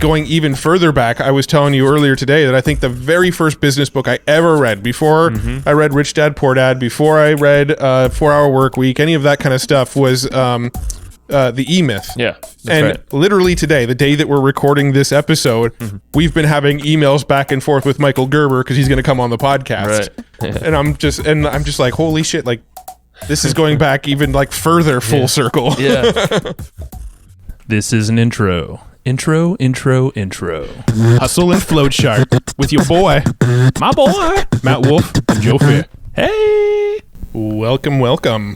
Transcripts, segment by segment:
going even further back, I was telling you earlier today that I think the very first business book I ever read, before I read Rich Dad, Poor Dad, before I read 4 Hour Work Week, any of that kind of stuff, was the E-Myth. Yeah. And literally today, the day that we're recording this episode, we've been having emails back and forth with Michael Gerber because he's going to come on the podcast. Right. And I'm just like, holy shit, like this is going back even like further full circle. Yeah. This is an intro. Intro. Hustle and Flowchart with your boy, My boy, Matt Wolfe and Joe Fier. hey. Welcome.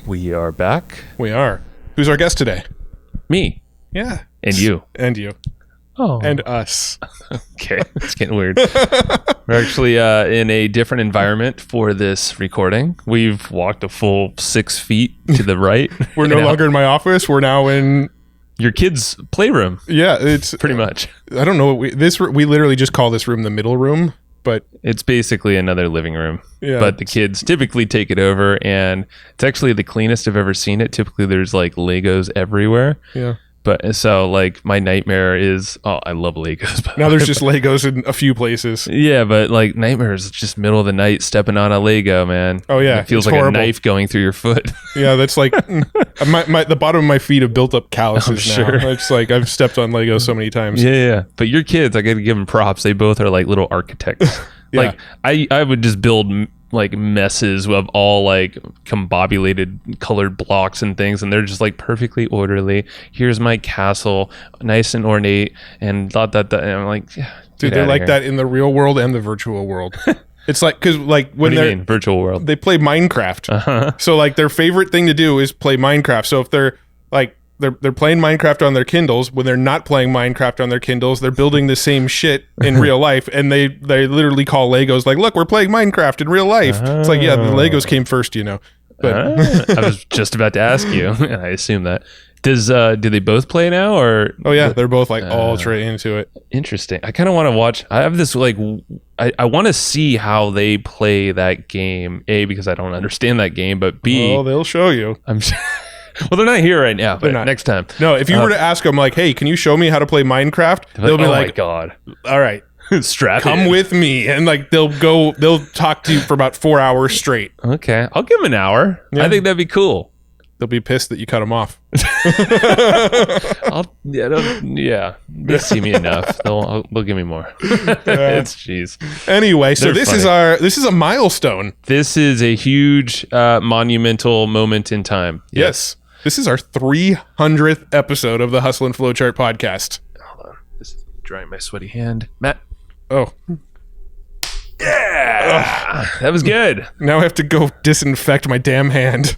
We are back. We are. Who's our guest today? Me. Yeah. And you. And you. Oh. And us. Okay. It's getting weird. We're actually in a different environment for this recording. We've walked a full 6 feet to the right. We're no longer in my office. We're now in your kid's playroom. Yeah, it's pretty much. I don't know what we literally just call this room the middle room, but it's basically another living room. Yeah. But the kids typically take it over, and it's actually the cleanest I've ever seen it. Typically there's like Legos everywhere. Yeah. But so like my nightmare is, I love Legos. Now there's just Legos in a few places. Yeah, but like nightmare is just middle of the night stepping on a Lego, man. Oh yeah, it feels like horrible. A knife going through your foot. Yeah, that's like the bottom of my feet have built up calluses now. Sure. It's like I've stepped on Lego so many times. Yeah. But your kids, I got to give them props. They both are like little architects. Yeah. Like I would just build like messes of all like combobulated colored blocks and things, and they're just like perfectly orderly. Here's my castle, nice and ornate, and and I'm like, yeah, dude, they're like that in the real world and the virtual world. It's like, because like when they're mean, virtual world, they play Minecraft. So like their favorite thing to do is play Minecraft. So if they're like they're playing Minecraft on their Kindles, when they're not playing Minecraft on their Kindles, they're building the same shit in real life, and they literally call Legos like, look, we're playing Minecraft in real life. It's like, yeah, the Legos came first, you know. But I was just about to ask you, and I assume that. Do they both play now, or? Oh yeah, they're both like ultra into it. Interesting. I kind of want to watch. I have this like, I want to see how they play that game. A, because I don't understand that game, but B, oh, they'll show you. I'm sure. Well, they're not here right now, but next time. No, if you were to ask them like, hey, can you show me how to play Minecraft? They'll be like, oh my God. All right. Strap Come in. with me. And like they'll talk to you for about 4 hours straight. Okay. I'll give them an hour. Yeah. I think that'd be cool. They'll be pissed that you cut them off. They see me enough. They'll give me more. It's jeez. Anyway, so this is a milestone. This is a huge monumental moment in time. Yes. This is our 300th episode of the Hustle and Flowchart podcast. Hold on. This is drying my sweaty hand. Matt. Oh. Yeah. That was good. Now I have to go disinfect my damn hand.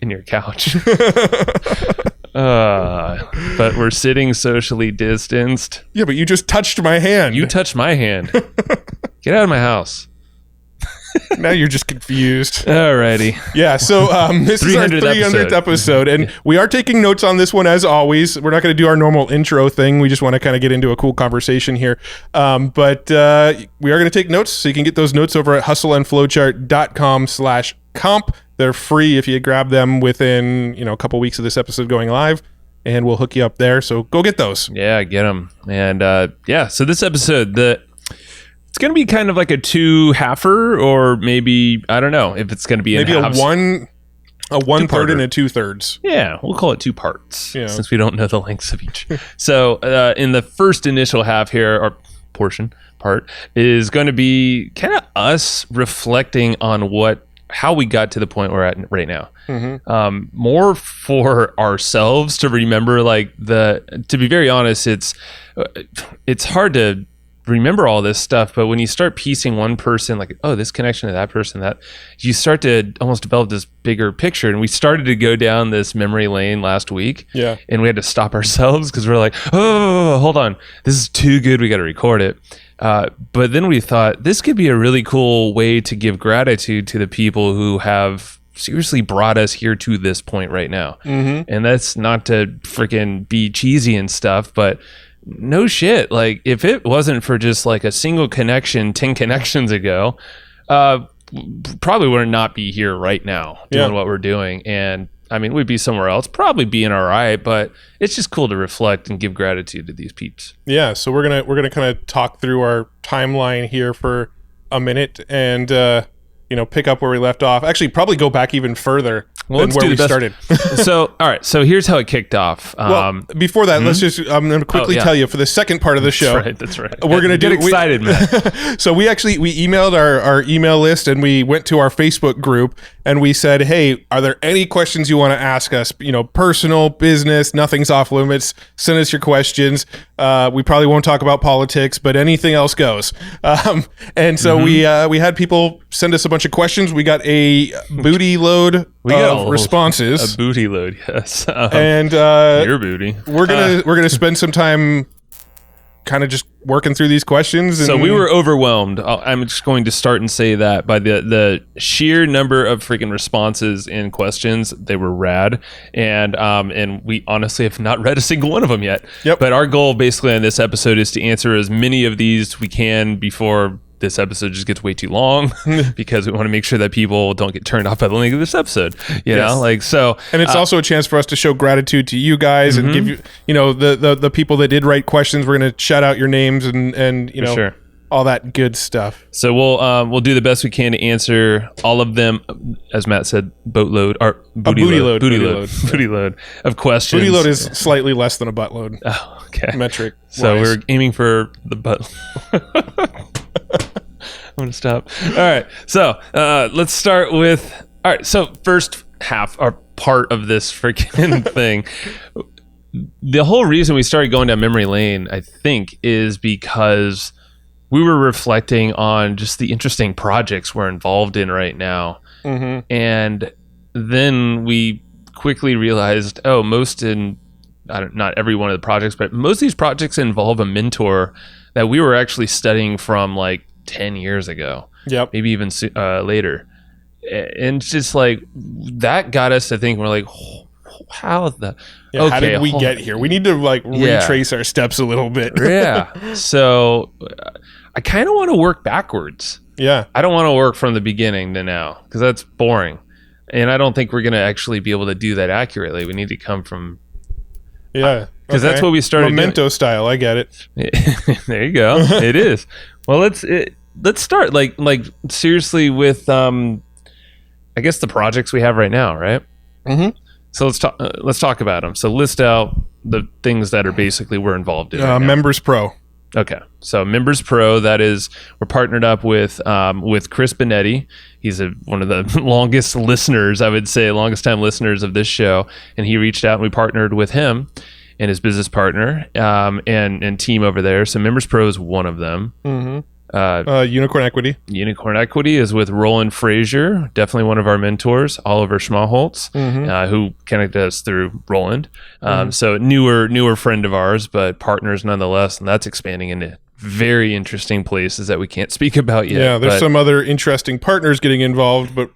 In your couch. But we're sitting socially distanced. Yeah, but you just touched my hand. You touched my hand. Get out of my house. Now you're just confused. Alrighty. Yeah, so this is our 300th episode, and we are taking notes on this one as always. We're not going to do our normal intro thing. We just want to kind of get into a cool conversation here. But we are going to take notes, so you can get those notes over at hustleandflowchart.com/comp. They're free if you grab them within a couple weeks of this episode going live, and we'll hook you up there. So go get those. Yeah, get them. And so this episode, it's going to be kind of like a 2-halfer, or maybe, I don't know if it's going to be maybe a one part and a 2/3. Yeah, we'll call it 2 parts, since we don't know the lengths of each. So in the first initial half here, or part, is going to be kind of us reflecting on how we got to the point we're at right now. Mm-hmm. More for ourselves to remember, to be very honest, it's hard to remember all this stuff, but when you start piecing one person, like, oh, this connection to that person, that you start to almost develop this bigger picture. And we started to go down this memory lane last week. Yeah. And we had to stop ourselves because we're like, oh, hold on, this is too good, we got to record it. But then we thought this could be a really cool way to give gratitude to the people who have seriously brought us here to this point right now. Mm-hmm. And that's not to freaking be cheesy and stuff, but no shit. Like, if it wasn't for just like a single connection 10 connections ago, probably would not be here right now doing what we're doing. And I mean, we'd be somewhere else, probably being all right, but it's just cool to reflect and give gratitude to these peeps. Yeah, so we're gonna kind of talk through our timeline here for a minute and pick up where we left off. Actually, probably go back even further than where we started. So, all right. So here's how it kicked off. Before that, I'm going to quickly tell you for the second part of the show. That's right. We're going to get excited, man. So we emailed our email list and we went to our Facebook group and we said, hey, are there any questions you want to ask us? Personal, business, nothing's off limits. Send us your questions. We probably won't talk about politics, but anything else goes. And so we had people send us a bunch of questions. We got a booty load of responses. A booty load, yes. And your booty. We're gonna spend some time kind of just working through these questions. So we were overwhelmed. I'm just going to start and say that by the sheer number of freaking responses and questions, they were rad. And we honestly have not read a single one of them yet. Yep. But our goal basically on this episode is to answer as many of these we can before this episode just gets way too long because we want to make sure that people don't get turned off by the length of this episode, you know, like so. And it's also a chance for us to show gratitude to you guys and give you, the people that did write questions. We're going to shout out your names and sure. all that good stuff. So we'll do the best we can to answer all of them. As Matt said, boatload or booty load of questions. Booty load is slightly less than a butt load. Oh, okay. Metric. So we're aiming for the butt. I'm going to stop. All right. So let's start with... All right. So first half or part of this freaking thing. The whole reason we started going down memory lane, I think, is because we were reflecting on just the interesting projects we're involved in right now. Mm-hmm. And then we quickly realized, not every one of the projects, but most of these projects involve a mentor that we were actually studying from like 10 years ago. Yep. Maybe even later. And it's just like that got us to think, we're like, how did we get here? We need to retrace our steps a little bit. Yeah. So I kind of want to work backwards. Yeah. I don't want to work from the beginning to now because that's boring. And I don't think we're going to actually be able to do that accurately. We need to come from... Yeah. Because that's what we started Memento doing. Style. I get it. There you go. It is. Well, let's start like seriously with I guess the projects we have right now, right? Mm-hmm. So let's talk about them. So list out the things that are basically we're involved in. Right Members Pro. Okay, so Members Pro, that is, we're partnered up with Chris Benetti. He's one of the longest listeners, I would say, longest time listeners of this show, and he reached out and we partnered with him and his business partner and team over there. So Members Pro is one of them. Mm-hmm. Unicorn Equity. Unicorn Equity is with Roland Frasier, definitely one of our mentors, Oliver Schmaholtz, who connected us through Roland. So newer friend of ours, but partners nonetheless, and that's expanding into very interesting places that we can't speak about yet. Yeah, there's some other interesting partners getting involved, but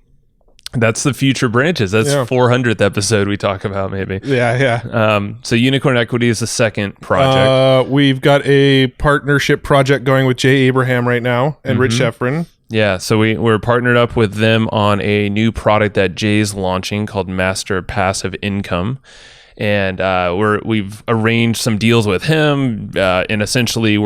that's the future branches. That's 400th episode we talk about maybe. Yeah. So Unicorn Equity is the second project. We've got a partnership project going with Jay Abraham right now and Rich Sheffrin. Yeah, so we're partnered up with them on a new product that Jay's launching called Master Passive Income. And we've arranged some deals with him, and essentially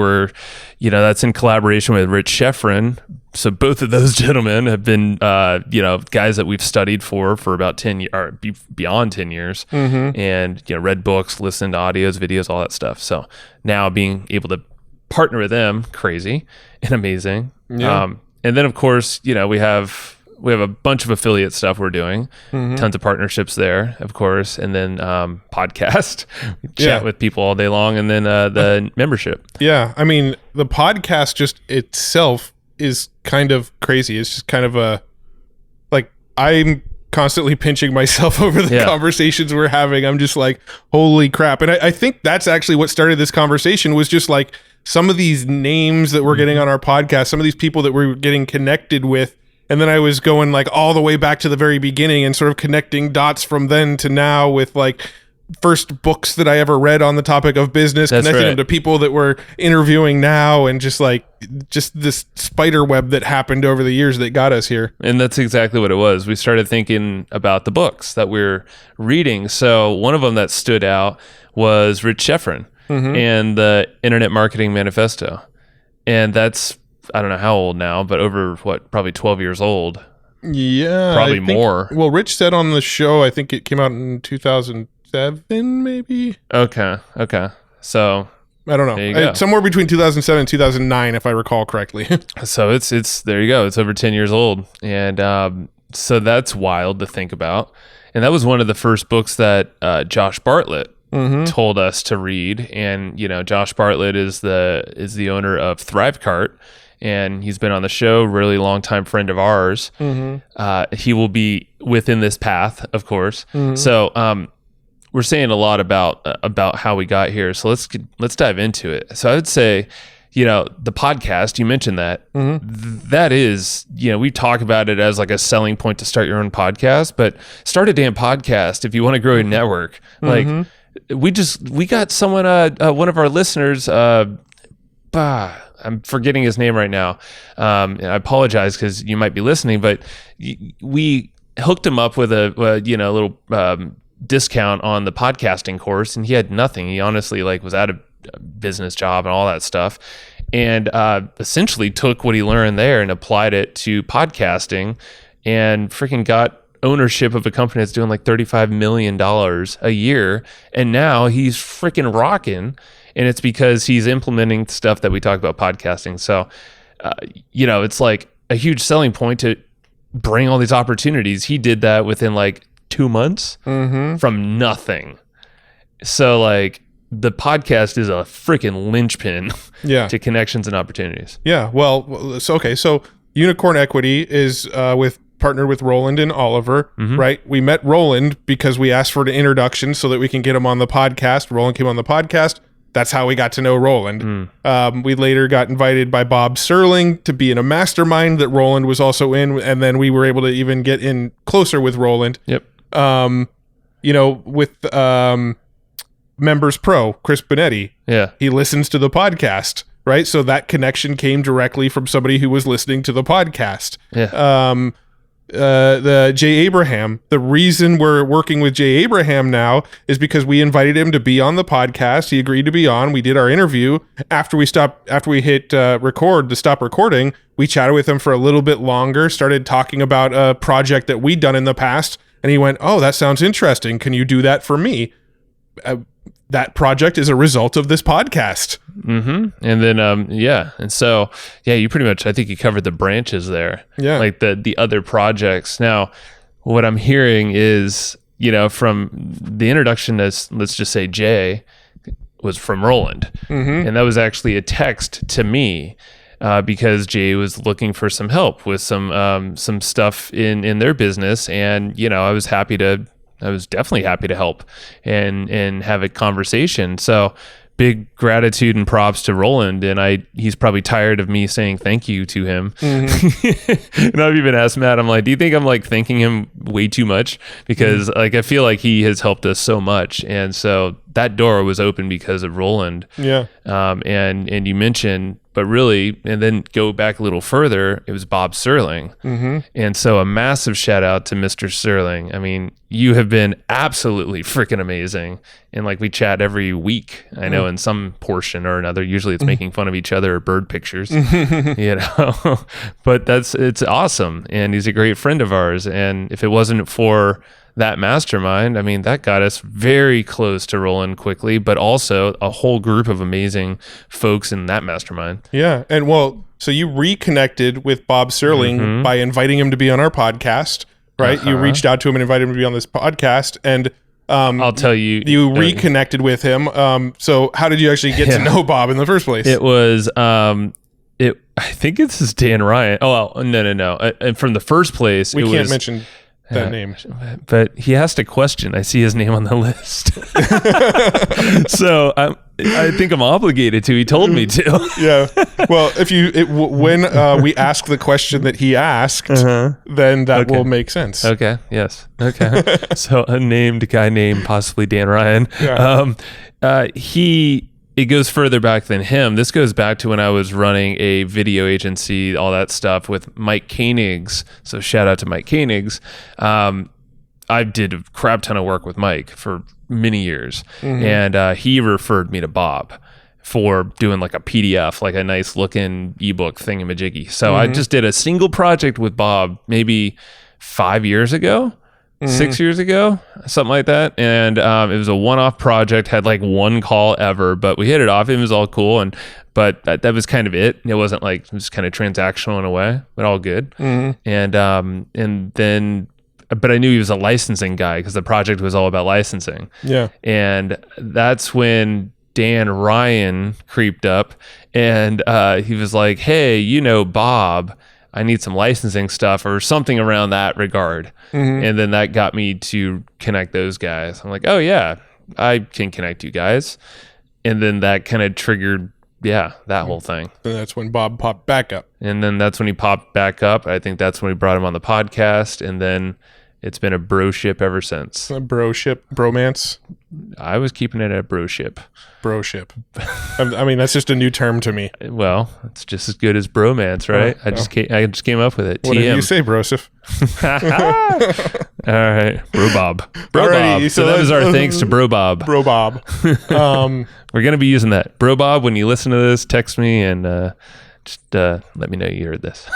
that's in collaboration with Rich Sheffrin. So both of those gentlemen have been, guys that we've studied for about 10 years, or beyond 10 years, and read books, listened to audios, videos, all that stuff. So now being able to partner with them, crazy and amazing. Yeah. And then of course, we have a bunch of affiliate stuff we're doing, tons of partnerships there, of course, and then podcast, we chat with people all day long, and then the membership. Yeah, I mean, the podcast just itself is kind of crazy. It's just kind of I'm constantly pinching myself over the conversations we're having. I'm just like, holy crap. And I think that's actually what started this conversation, was just like some of these names that we're getting on our podcast, some of these people that we're getting connected with. And then I was going like all the way back to the very beginning and sort of connecting dots from then to now with like first books that I ever read on the topic of business, connecting them to people that we're interviewing now, and just this spider web that happened over the years that got us here. And that's exactly what it was. We started thinking about the books that we're reading. So one of them that stood out was Rich Schefren and the Internet Marketing Manifesto. And that's, I don't know how old now, but over probably 12 years old. Yeah. Probably more. Well, Rich said on the show, I think it came out in 2007, maybe. Okay. So I don't know. Somewhere between 2007 and 2009, if I recall correctly. So it's there you go. It's over 10 years old. And so that's wild to think about. And that was one of the first books that Josh Bartlett told us to read. And, Josh Bartlett is the owner of Thrivecart. And he's been on the show, really long time friend of ours. He will be within this path, of course. So we're saying a lot about how we got here. So let's dive into it. So I would say, the podcast, you mentioned that. That is, we talk about it as like a selling point to start your own podcast, but start a damn podcast if you want to grow your network. Like we got someone, one of our listeners, I'm forgetting his name right now. And I apologize because you might be listening, but we hooked him up with a little discount on the podcasting course, and he had nothing. He honestly was out of a business job and all that stuff, and essentially took what he learned there and applied it to podcasting, and freaking got ownership of a company that's doing like $35 million a year, and now he's freaking rocking. And it's because he's implementing stuff that we talk about podcasting. So, it's like a huge selling point to bring all these opportunities. He did that within like 2 months from nothing. So the podcast is a freaking linchpin to connections and opportunities. Yeah. Well, so Unicorn Equity is partnered with Roland and Oliver, right? We met Roland because we asked for an introduction so that we can get him on the podcast. Roland came on the podcast. That's how we got to know Roland. We later got invited by Bob Serling to be in a mastermind that Roland was also in, and then we were able to even get in closer with Roland. Yep. With Members Pro, Chris Benetti. Yeah. He listens to the podcast, right? So that connection came directly from somebody who was listening to the podcast. Yeah. The Jay Abraham. The reason we're working with Jay Abraham now is because we invited him to be on the podcast. He agreed to be on. We did our interview. After we hit record to stop recording, we chatted with him for a little bit longer, started talking about a project that we'd done in the past, and he went, "Oh, that sounds interesting. Can you do that for me?" That project is a result of this podcast. And then, And so, you pretty much, I think you covered the branches there. Yeah. Like the other projects. Now, what I'm hearing is, from the introduction as, let's just say Jay, was from Roland. And that was actually a text to me because Jay was looking for some help with some stuff in their business. And, I was definitely happy to help and have a conversation. So big gratitude and props to Roland. And he's probably tired of me saying thank you to him. And I've even asked Matt, I'm like, do you think I'm thanking him way too much? Because I feel like he has helped us so much. And so that door was open because of Roland. Yeah. And you mentioned, but really, and then go back a little further, it was Bob Serling. And so a massive shout out to Mr. Serling. I mean, you have been absolutely freaking amazing. And we chat every week, I know, in some portion or another. Usually it's making fun of each other or bird pictures, but it's awesome. And he's a great friend of ours. And if it wasn't for that mastermind, I mean, that got us very close to Roland quickly, but also a whole group of amazing folks in that mastermind. Yeah. And so you reconnected with Bob Serling by inviting him to be on our podcast, right? You reached out to him and invited him to be on this podcast, and I'll tell you, reconnected with him. So how did you actually get to know Bob in the first place? It was, I think it's Dan Ryan. Oh, well, no. And from the first place, we can't mention name. But he asked a question. I see his name on the list. So I think I'm obligated to. He told me to. Yeah. Well, when we ask the question that he asked, then that will make sense. Okay. Yes. Okay. So a named guy named possibly Dan Ryan. Yeah. It goes further back than him. This goes back to when I was running a video agency, all that stuff with Mike Koenigs. So shout out to Mike Koenigs. I did a crap ton of work with Mike for many years. And he referred me to Bob for doing like a PDF, like a nice looking ebook thingamajiggy. So I just did a single project with Bob maybe 5 years ago. 6 years ago, something like that. And it was a one-off project, had like one call ever, but we hit it off. It was all cool. But that was kind of it. It wasn't like, it was kind of transactional in a way, but all good. And then, but I knew he was a licensing guy because the project was all about licensing. Yeah. And that's when Dan Ryan creeped up and he was like, hey, Bob, I need some licensing stuff or something around that regard. And then that got me to connect those guys. I'm like, oh yeah, I can connect you guys. And then that kind of triggered, that whole thing. And that's when Bob popped back up. And then that's when he popped back up. I think that's when we brought him on the podcast. And then it's been a broship ever since. A broship, bromance. I was keeping it at broship. Broship. I mean, that's just a new term to me. Well, it's just as good as bromance, right? I just came up with it. What did you say, Broseph? All right, Bro Bob. Bro Bob. So that was our thanks to Bro Bob. Bro Bob. We're gonna be using that. Bro Bob, when you listen to this, text me and just let me know you heard this.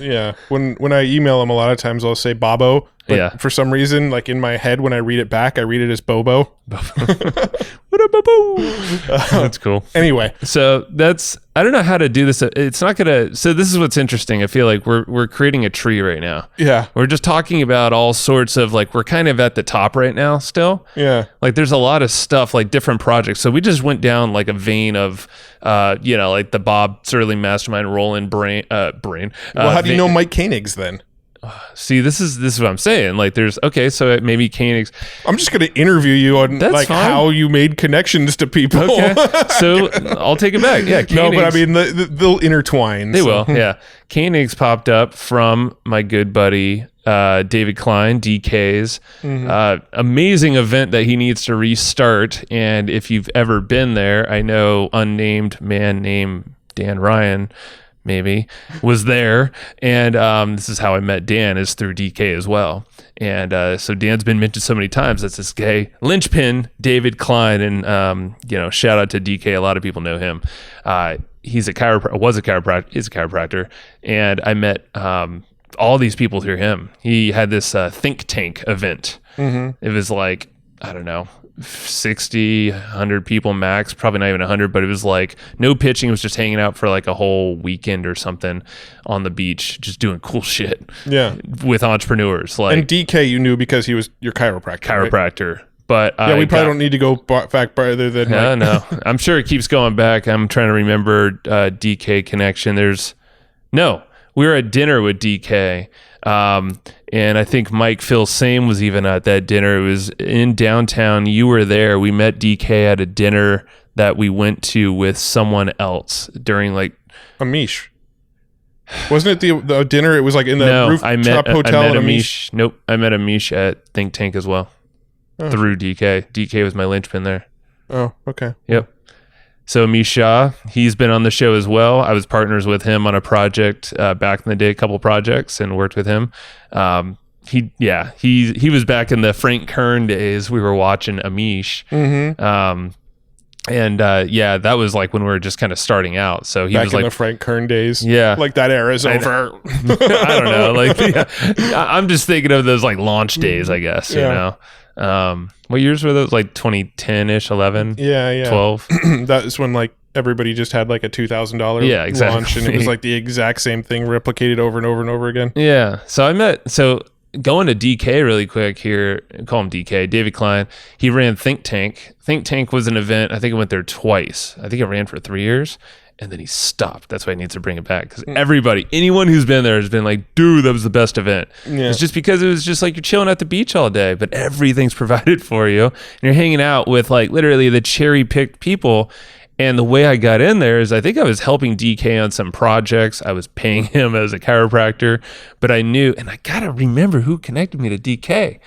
Yeah. When I email him, a lot of times I'll say Bobo. But for some reason, like in my head, when I read it back, I read it as Bobo. What up, Bobo? That's cool. Anyway. So I don't know how to do this. It's not going to, so this is what's interesting. I feel like we're creating a tree right now. Yeah. We're just talking about all sorts of like, we're kind of at the top right now still. Yeah. Like there's a lot of stuff, like different projects. So we just went down like a vein of, like the Bob Surly Mastermind Roland brain. Well, how do you know Mike Koenigs then? See, this is what I'm saying. Like, so maybe Koenigs. I'm just going to interview you on how you made connections to people. Okay, so I'll take it back. Yeah, Koenigs, no, but I mean they'll intertwine. They will. Yeah, Koenigs popped up from my good buddy David Klein, DK's amazing event that he needs to restart. And if you've ever been there, I know unnamed man named Dan Ryan maybe was there, and this is how I met Dan, is through DK as well. And so Dan's been mentioned so many times. That's this guy linchpin David Klein, and shout out to DK. A lot of people know him. He's a chiropractor, is a chiropractor, and I met all these people through him. He had this think tank event. It was like, I don't know, 60, 100 people max, probably not even 100, but it was like no pitching. It was just hanging out for like a whole weekend or something on the beach, just doing cool shit. Yeah. With entrepreneurs. Like, and DK you knew because he was your chiropractor. Right? But we probably don't need to go back farther than no. I'm sure it keeps going back. I'm trying to remember DK connection. We were at dinner with DK. And I think Mike Phil Same was even at that dinner. It was in downtown. You were there. We met DK at a dinner that we went to with someone else during like Amish. Wasn't it the dinner? It was like in the rooftop hotel. I met Amish. Nope, I met Amish at Think Tank as well through DK. DK was my linchpin there. Oh, okay. Yep. So Amish Shah, he's been on the show as well. I was partners with him on a project back in the day, a couple projects, and worked with him. He was back in the Frank Kern days. We were watching Amish. That was like when we were just kind of starting out. So he back was in like the Frank Kern days. Yeah, like that era is over. I don't know. Like, I'm just thinking of those like launch days, I guess. You know. What years were those? Like 2010-ish, 11? Yeah. 12? That is when like everybody just had like a $2,000 launch, and it was like the exact same thing replicated over and over and over again. Yeah. So going to DK really quick here, call him DK, David Klein. He ran Think Tank. Think Tank was an event. I think I went there twice. I think it ran for 3 years. And then he stopped. That's why he needs to bring it back. Because anyone who's been there has been like, dude, that was the best event. Yeah. It's just because it was just like you're chilling at the beach all day, but everything's provided for you. And you're hanging out with like literally the cherry-picked people. And the way I got in there is I think I was helping DK on some projects. I was paying him as a chiropractor. But I knew, and I got to remember who connected me to DK.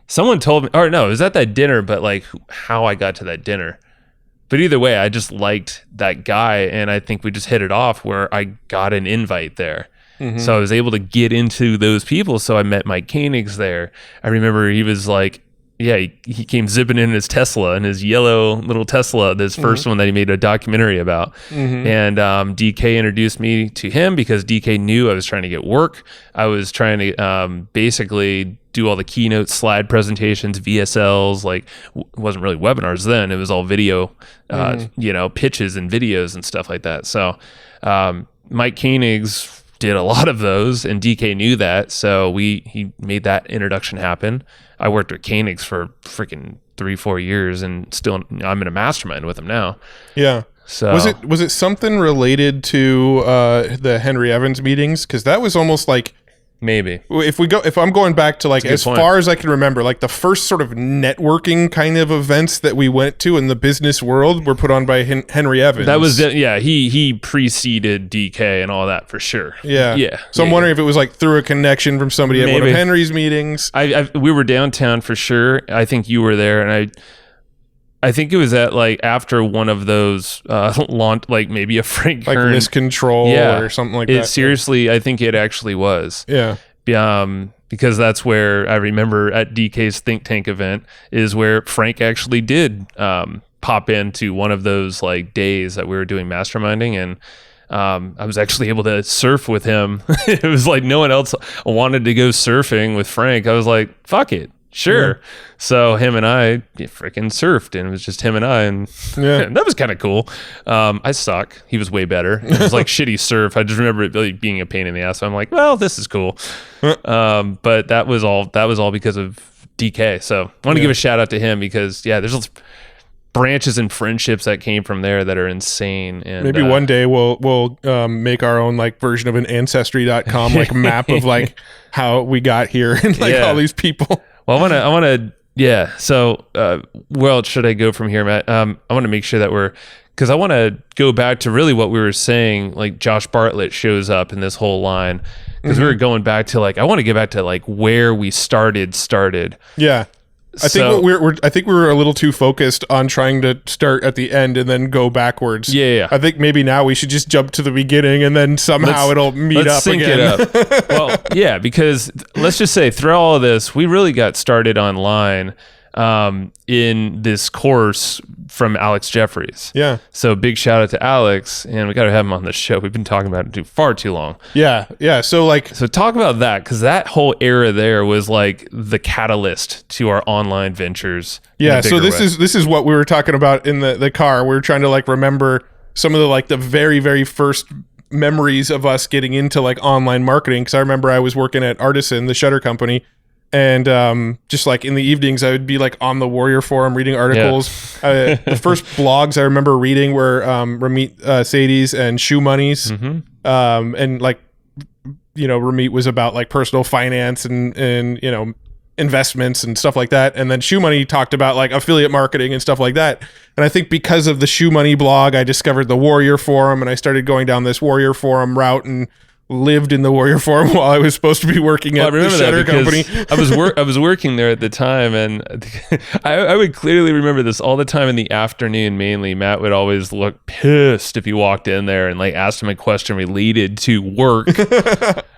Someone told me, or no, it was at that dinner, but like how I got to that dinner. But either way, I just liked that guy, and I think we just hit it off where I got an invite there. Mm-hmm. So I was able to get into those people. So I met Mike Koenigs there. I remember he was like, he came zipping in his Tesla, in his yellow little Tesla, this first one that he made a documentary about. Mm-hmm. And DK introduced me to him because DK knew I was trying to get work. I was trying to basically do all the keynote slide presentations, VSLs, like it wasn't really webinars then. It was all video, pitches and videos and stuff like that. So Mike Koenigs did a lot of those, and DK knew that. So he made that introduction happen. I worked with Koenigs for freaking 3-4 years, and still I'm in a mastermind with him now. Yeah. So was it something related to the Henry Evans meetings? Because that was almost like, maybe if I'm going back to like as far as I can remember, like the first sort of networking kind of events that we went to in the business world were put on by Henry Evans. That was he preceded DK and all that for sure. Yeah. So I'm wondering if it was like through a connection from somebody at one of Henry's meetings. We were downtown for sure. I think you were there, and I think it was at like after one of those launch, like maybe a Frank like Kern, list control or something like that. Seriously, I think it actually was. Yeah. Because that's where I remember at DK's think tank event is where Frank actually did pop into one of those like days that we were doing masterminding, and I was actually able to surf with him. It was like no one else wanted to go surfing with Frank. I was like, fuck it. Sure. Yeah. So him and I freaking surfed, and it was just him and I, and that was kind of cool. I suck. He was way better. It was like shitty surf. I just remember it really being a pain in the ass. So I'm like, well, this is cool. But that was all because of DK. So I want to give a shout out to him because there's branches and friendships that came from there that are insane. And maybe one day we'll make our own like version of an ancestry.com like map of like how we got here and like all these people. Well, I want to, So, where else should I go from here, Matt? I want to make sure that because I want to go back to really what we were saying. Like Josh Bartlett shows up in this whole line because we were going back to like I want to get back to like where we started. Yeah. I think we were a little too focused on trying to start at the end and then go backwards. Yeah. I think maybe now we should just jump to the beginning and then somehow it'll meet up sync again. It up. Well, yeah, because let's just say through all of this, we really got started online in this course from Alex Jeffries. Yeah. So big shout out to Alex, and we got to have him on the show. We've been talking about it far too long. Yeah. So talk about that, because that whole era there was like the catalyst to our online ventures. Yeah. So this is what we were talking about in the car. We were trying to like remember some of the like the very, very first memories of us getting into like online marketing. Because I remember I was working at Artisan, the shutter company. And just like in the evenings, I would be like on the Warrior Forum reading articles. The first blogs I remember reading were Ramit Sadie's and Shoe Money's. Mm-hmm. And like, Ramit was about like personal finance and investments and stuff like that. And then Shoe Money talked about like affiliate marketing and stuff like that. And I think because of the Shoe Money blog, I discovered the Warrior Forum, and I started going down this Warrior Forum route and lived in the Warrior Forum while I was supposed to be working at the shutter company. I was working there at the time, and I would clearly remember this all the time in the afternoon. Mainly, Matt would always look pissed if you walked in there and like asked him a question related to work.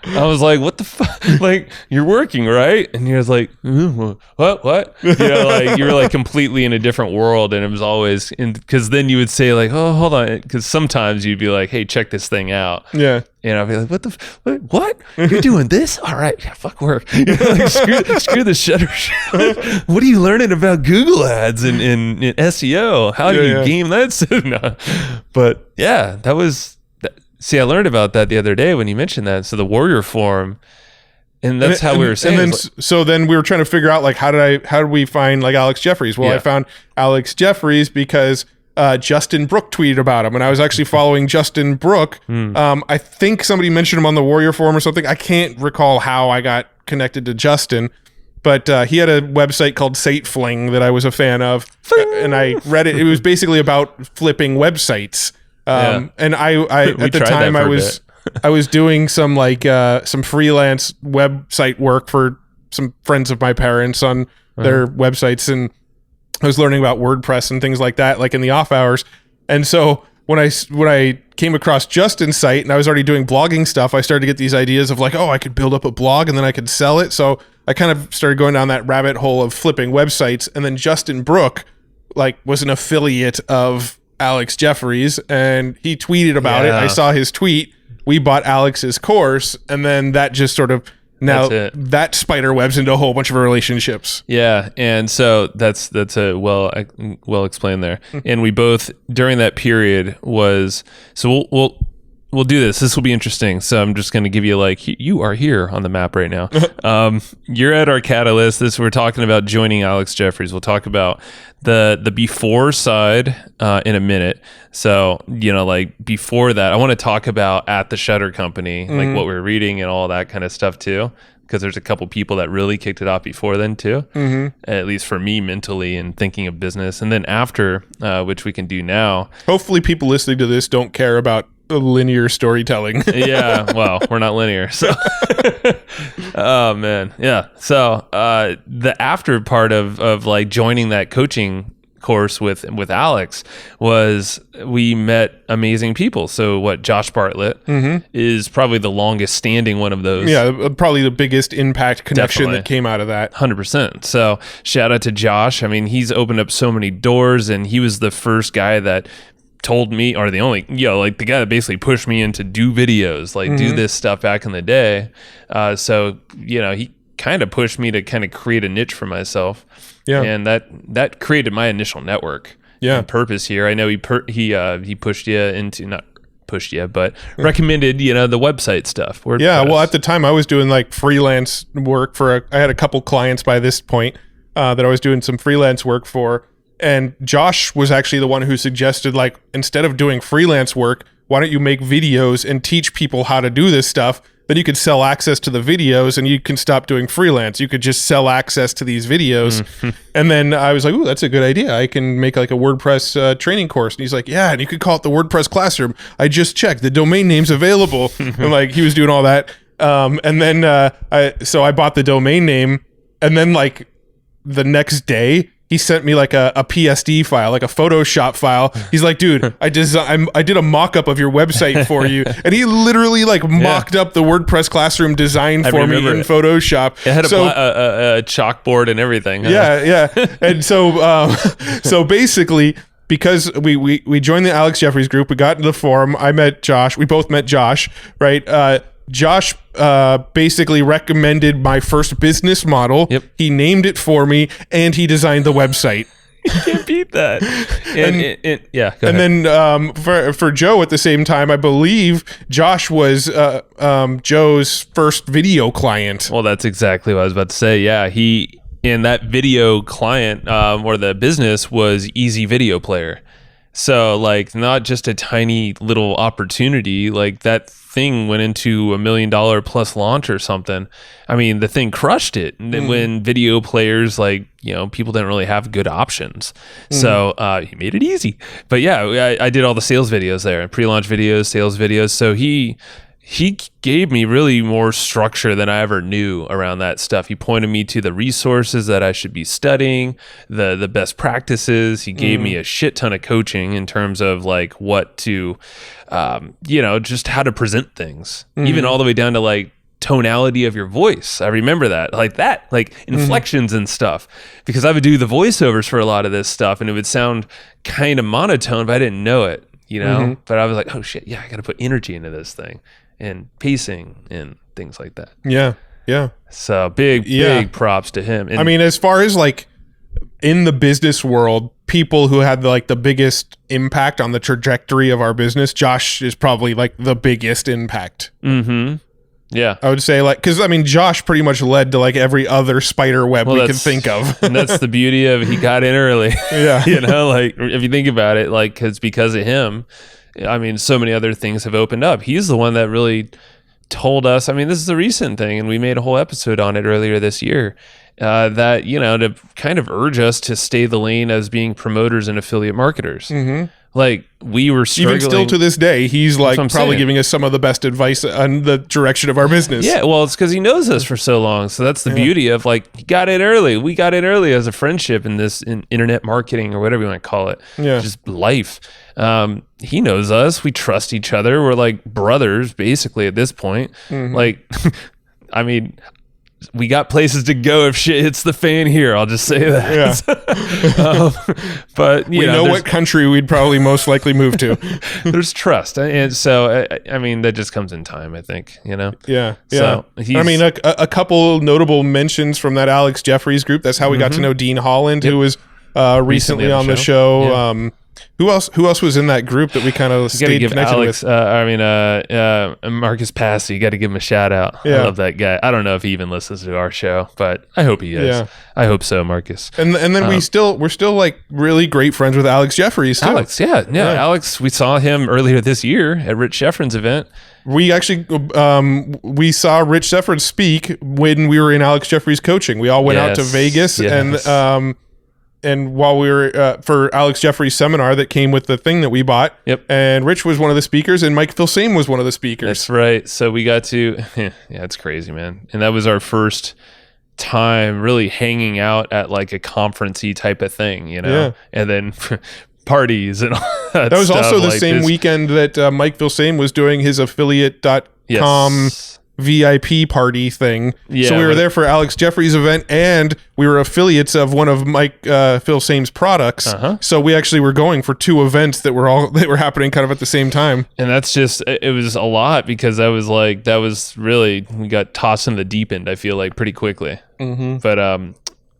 I was like, "What the fuck? Like, you're working, right?" And he was like, "What? Like you were like completely in a different world." And it was always because then you would say like, "Oh, hold on," because sometimes you'd be like, "Hey, check this thing out." Yeah. And I'll be like, what? You're doing this? All right. Yeah, fuck work. Like, screw the shutter shit. What are you learning about Google ads and SEO? How do you game that? No. But yeah, that was, see, I learned about that the other day when you mentioned that. So the Warrior Forum, and that's how we were saying. And then, so then we were trying to figure out like, how did we find like Alex Jeffries? Well, I found Alex Jeffries because Justin Brook tweeted about him, and I was actually following Justin Brook. I think somebody mentioned him on the Warrior Forum or something. I can't recall how I got connected to Justin, but he had a website called Site Fling that I was a fan of, and I read it. It was basically about flipping websites. And I at the time I was doing some some freelance website work for some friends of my parents on their websites, and I was learning about WordPress and things like that, like in the off hours. And so when I came across Justin's site and I was already doing blogging stuff, I started to get these ideas of like, oh, I could build up a blog and then I could sell it. So I kind of started going down that rabbit hole of flipping websites. And then Justin Brook was an affiliate of Alex Jeffries, and he tweeted about it. I saw his tweet. We bought Alex's course, and then that just sort of that spider webs into a whole bunch of relationships. Yeah, and so that's a well explained there. And we both during that period we'll do this. This will be interesting. So I'm just going to give you you are here on the map right now. You're at our catalyst. We're talking about joining Alex Jeffries. We'll talk about the before side in a minute. So, before that, I want to talk about at the Shutter Company, like what we're reading and all that kind of stuff too. Because there's a couple people that really kicked it off before then too, at least for me mentally and thinking of business. And then after, which we can do now. Hopefully people listening to this don't care about linear storytelling. Yeah, well, we're not linear, so oh man, yeah. So the after part of like joining that coaching course with Alex was we met amazing people. So Josh Bartlett is probably the longest standing one of those. Yeah, probably the biggest impact connection that came out of that. 100%. So shout out to Josh. I mean, he's opened up so many doors, and he was the first guy that told me, or the only, the guy that basically pushed me into do videos, do this stuff back in the day. So, he kind of pushed me to kind of create a niche for myself. Yeah. And that created my initial network. Yeah. And purpose here. I know he pushed you into, not pushed you, but recommended, the website stuff. WordPress. Yeah. Well, at the time I was doing freelance work I had a couple clients by this point that I was doing some freelance work for. And Josh was actually the one who suggested, instead of doing freelance work, why don't you make videos and teach people how to do this stuff? Then you could sell access to the videos and you can stop doing freelance. You could just sell access to these videos. And then I was like, ooh, that's a good idea. I can make a WordPress training course. And he's like, yeah, and you could call it the WordPress Classroom. I just checked. The domain name's available. And he was doing all that. And then I bought the domain name. And then the next day, he sent me a PSD file, a Photoshop file. He's like, dude, I did a mock-up of your website for you. And he literally mocked up the WordPress Classroom design for me in Photoshop. It had a chalkboard and everything. Huh? Yeah. And so basically, because we joined the Alex Jeffries group, we got into the forum. I met Josh. We both met Josh, right? Josh basically recommended my first business model. Yep. He named it for me, and he designed the website. You can't beat that. Yeah. Go ahead. And then for Joe at the same time, I believe Josh was Joe's first video client. Well, that's exactly what I was about to say. Yeah, and that video client or the business was Easy Video Player. So not just a tiny little opportunity, that thing went into $1 million plus launch or something. I mean, the thing crushed it when video players, people didn't really have good options. So he made it easy. But yeah, I did all the sales videos there, pre-launch videos, sales videos. So he gave me really more structure than I ever knew around that stuff. He pointed me to the resources that I should be studying, the best practices. He gave me a shit ton of coaching in terms of what to, just how to present things, even all the way down to tonality of your voice. I remember that, inflections and stuff, because I would do the voiceovers for a lot of this stuff and it would sound kind of monotone, but I didn't know it, but I was like, oh shit, yeah, I got to put energy into this thing. And pacing and things like that. Yeah. So big props to him. And I mean, as far as in the business world, people who had the biggest impact on the trajectory of our business, Josh is probably the biggest impact. Yeah. I would say, like, because I mean, Josh pretty much led to like every other spider web we could think of. And that's the beauty of he got in early. Yeah. You know, like if you think about it, like, because of him, I mean, so many other things have opened up. He's the one that really told us, I mean, this is a recent thing, and we made a whole episode on it earlier this year, that, you know, to kind of urge us to stay the lane as being promoters and affiliate marketers. Mm-hmm. Like, we were struggling. Even still to this day, he's like probably giving us some of the best advice on the direction of our business. Yeah, well, it's because he knows us for so long. So that's the beauty of, like, he got in early. We got in early as a friendship in this in internet marketing or whatever you want to call it. Yeah. Just life. He knows us. We trust each other. We're like brothers, basically, at this point. Mm-hmm. Like, I mean, we got places to go if shit hits the fan here. I'll just say that. Yeah. But we know what country we'd probably most likely move to. There's trust, and so I mean that just comes in time. I think, you know. Yeah. So I mean, a couple notable mentions from that Alex Jeffries group. That's how we got to know Dean Holland, who was recently on the show. Yeah. Who else was in that group that we kind of stayed connected Alex, with? Marcus Passy. You got to give him a shout out. Yeah. I love that guy. I don't know if he even listens to our show, but I hope he is. Yeah. I hope so, Marcus. And then we're still like really great friends with Alex Jeffries too. Alex, yeah. Alex, we saw him earlier this year at Rich Sheffrin's event. We actually we saw Rich Sheffrin speak when we were in Alex Jeffries coaching. We all went out to Vegas and while we were for Alex Jeffries' seminar that came with the thing that we bought. Yep. And Rich was one of the speakers, and Mike Filsame was one of the speakers. That's right. So we got to, yeah, it's crazy, man. And that was our first time really hanging out at like a conference-y type of thing, you know? Yeah. And then parties and all that was stuff. also the same weekend that Mike Filsame was doing his affiliate.com VIP party thing. Yeah, so we were there for Alex Jeffries' event, and we were affiliates of one of Mike Filsame's products. So we actually were going for two events that were happening kind of at the same time. And that's just, it was a lot because that was really, we got tossed in the deep end, I feel like, pretty quickly. Mm-hmm. But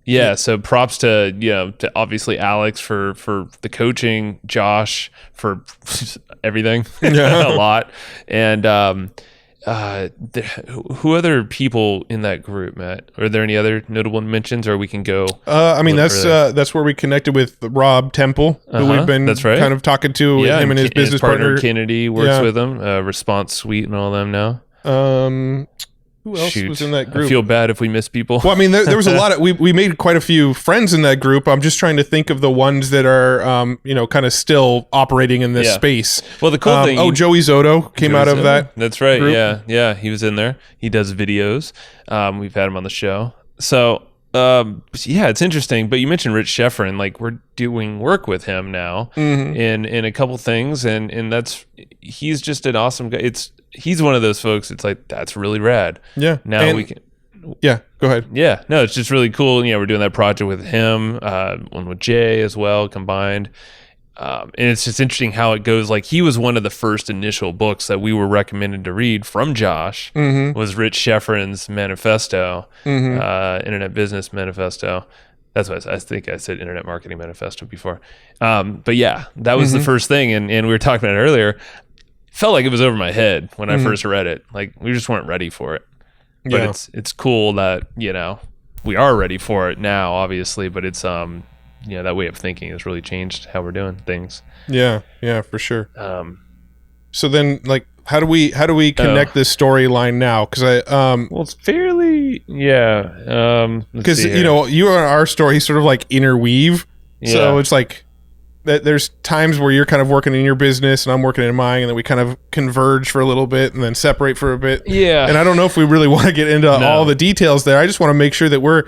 yeah, so props to, you know, to obviously Alex for the coaching, Josh for everything, a lot. And who other people in that group, Matt? Are there any other notable mentions, or we can go? I mean, that's where we connected with Rob Temple, who we've been kind of talking to, him and his business partner Kennedy works with him. Response Suite and all them now. Who else was in that group? I feel bad if we miss people. Well, I mean, there was a lot of we made quite a few friends in that group. I'm just trying to think of the ones that are kind of still operating in this space. Well, the cool thing. Joey Zotto came out of that. That's right. Group. Yeah, he was in there. He does videos. We've had him on the show. So yeah, it's interesting. But you mentioned Rich Sheffrin. Like, we're doing work with him now in a couple things, and he's just an awesome guy. He's one of those folks. It's like, that's really rad. Yeah. Now we can. Yeah. Go ahead. Yeah. No, it's just really cool. You know, we're doing that project with him, one with Jay as well combined. And it's just interesting how it goes. Like, he was one of the first initial books that we were recommended to read from Josh was Rich Sheffrin's Manifesto, Internet Business Manifesto. That's what I think I said Internet Marketing Manifesto before. But yeah, that was the first thing. And we were talking about it earlier. Felt like it was over my head when I first read it. Like, we just weren't ready for it. But it's cool that, you know, we are ready for it now, obviously, but it's that way of thinking has really changed how we're doing things. Yeah, for sure. So then, like, how do we connect this storyline now? Because it's fairly because you and our story sort of like interweave. So it's like that there's times where you're kind of working in your business and I'm working in mine, and then we kind of converge for a little bit and then separate for a bit. Yeah. And I don't know if we really want to get into all the details there. I just want to make sure that we're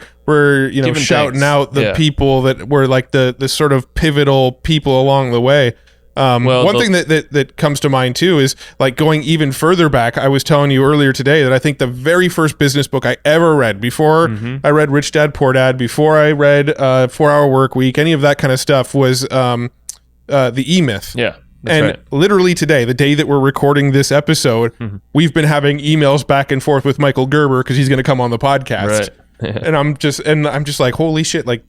shouting out the people that were like the sort of pivotal people along the way. One thing that comes to mind too is like going even further back. I was telling you earlier today that I think the very first business book I ever read, before I read Rich Dad Poor Dad, before I read 4 Hour Work Week, any of that kind of stuff, was the E-Myth. Yeah. And literally today, the day that we're recording this episode, we've been having emails back and forth with Michael Gerber because he's going to come on the podcast. Right. And I'm just like, holy shit, like,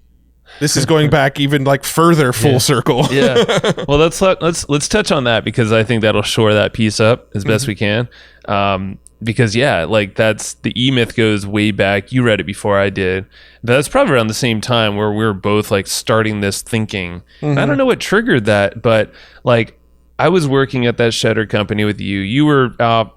this is going back even like further full circle. Yeah. Well, let's touch on that, because I think that'll shore that piece up as best we can. Because like that's the E-Myth goes way back. You read it before I did. But that's probably around the same time where we were both like starting this thinking. I don't know what triggered that, but like I was working at that shutter company with you. You were out,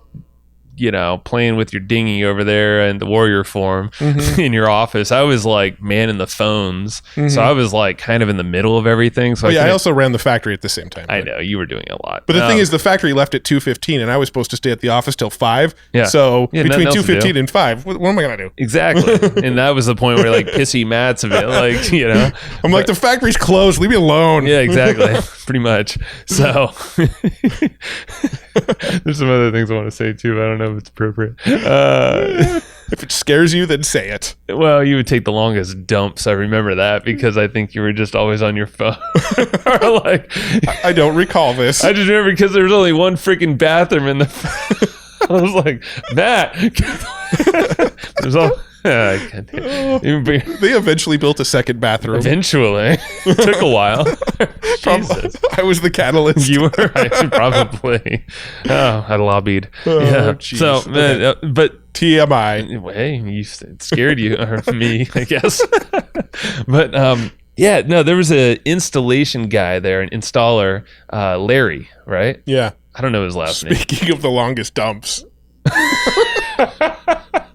playing with your dinghy over there and the warrior form in your office. I was like manning the phones. So I was like kind of in the middle of everything. So I also ran the factory at the same time. I know you were doing a lot. But the thing is, the factory left at 2:15 and I was supposed to stay at the office till 5. Yeah. So between 2:15 and 5, what am I going to do? Exactly. And that was the point where like pissy Matt's a bit like, I'm like, the factory's closed. Leave me alone. Yeah, exactly. Pretty much. So there's some other things I want to say too. But I don't know if it's appropriate. If it scares you, then say it. Well, you would take the longest dumps. I remember that because I think you were just always on your phone. Or like, I don't recall this. I just remember because there was only one freaking bathroom in the. I was like, Matt. There's all. They eventually built a second bathroom. Eventually. It took a while. I was the catalyst. You were, probably. Oh, I lobbied. Yeah. Geez. So, but TMI. Hey, it scared you, or me, I guess. But, there was an installation guy there, an installer, Larry, right? Yeah. I don't know his last name. Speaking of the longest dumps.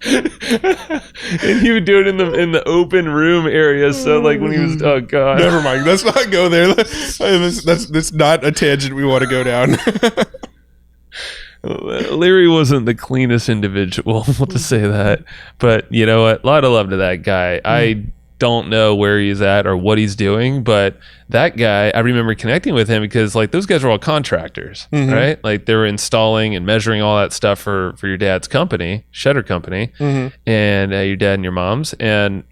And he would do it in the open room area. So like when he was, oh god, never mind. Let's not go there. That's not a tangent we want to go down. Larry wasn't the cleanest individual. We'll just say that. But you know what? A lot of love to that guy. I don't know where he's at or what he's doing, but that guy, I remember connecting with him because like those guys were all contractors, right? Like they were installing and measuring all that stuff for your dad's company, shutter company, and your dad and your mom's. And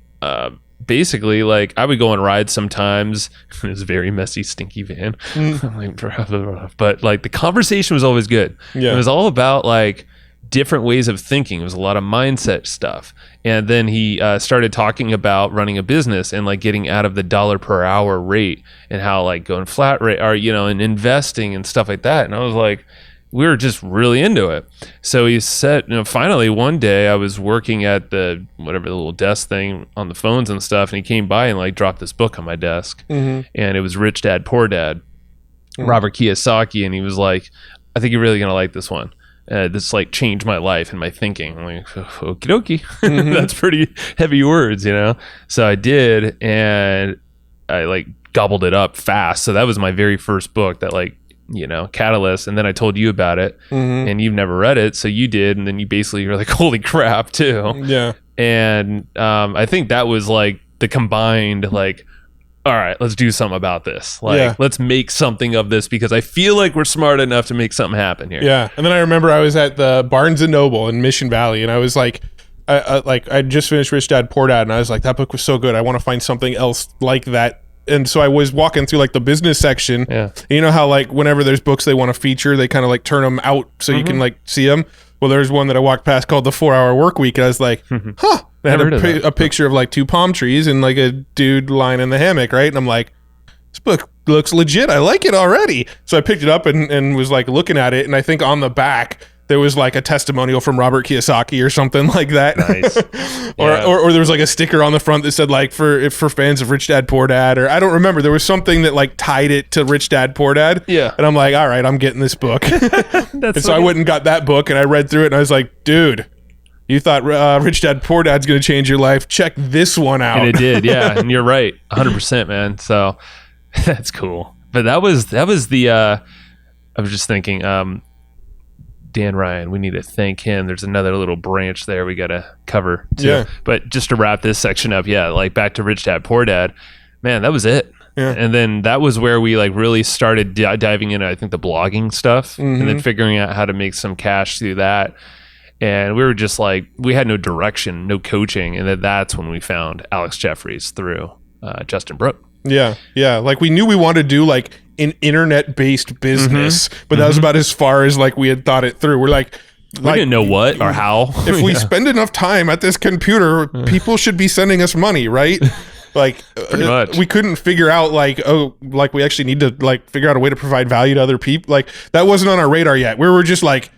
basically, like I would go on rides sometimes. It was a very messy, stinky van. But like the conversation was always good. Yeah. It was all about like different ways of thinking. It was a lot of mindset stuff. And then he started talking about running a business and like getting out of the $1 per hour rate and how like going flat rate or, and investing and stuff like that. And I was like, we were just really into it. So he said, finally one day I was working at the little desk thing on the phones and stuff. And he came by and like dropped this book on my desk and it was Rich Dad, Poor Dad, Robert Kiyosaki. And he was like, I think you're really going to like this one. This like changed my life and my thinking. I'm like, okie dokie. That's pretty heavy words, So I did, and I like gobbled it up fast. So that was my very first book that like, catalyst. And then I told you about it and you've never read it. So you did. And then you basically were like, holy crap too. Yeah. And I think that was like the combined like, all right, let's do something about this. Like, let's make something of this because I feel like we're smart enough to make something happen here. Yeah. And then I remember I was at the Barnes & Noble in Mission Valley, and I was like, I just finished Rich Dad, Poor Dad, and I was like, that book was so good. I want to find something else like that. And so I was walking through like the business section. Yeah. You know how like whenever there's books they want to feature, they kind of like turn them out so you can like see them. Well, there's one that I walked past called The 4-Hour Work Week, and I was like, huh. They had a picture of like 2 palm trees and like a dude lying in the hammock, right? And I'm like, this book looks legit. I like it already. So I picked it up and was like looking at it. And I think on the back, there was like a testimonial from Robert Kiyosaki or something like that. Nice. or there was like a sticker on the front that said like for fans of Rich Dad, Poor Dad, or I don't remember. There was something that like tied it to Rich Dad, Poor Dad. Yeah. And I'm like, all right, I'm getting this book. And so I went and got that book and I read through it and I was like, dude, you thought Rich Dad, Poor Dad's going to change your life. Check this one out. And it did. Yeah. And you're right. 100%, man. So that's cool. But that was the, I was just thinking, Dan Ryan, we need to thank him. There's another little branch there we got to cover too. Yeah. But just to wrap this section up, like back to Rich Dad, Poor Dad, man, that was it. Yeah. And then that was where we like really started diving into, I think, the blogging stuff and then figuring out how to make some cash through that. And we were just like, we had no direction, no coaching. And that's when we found Alex Jeffries through Justin Brooke. Yeah. Yeah. Like we knew we wanted to do like an internet-based business, but that was about as far as like we had thought it through. We're like, we didn't know what or how. If we spend enough time at this computer, people should be sending us money, right? Like pretty much. We couldn't figure out like, we actually need to like figure out a way to provide value to other people. Like that wasn't on our radar yet. We were just like,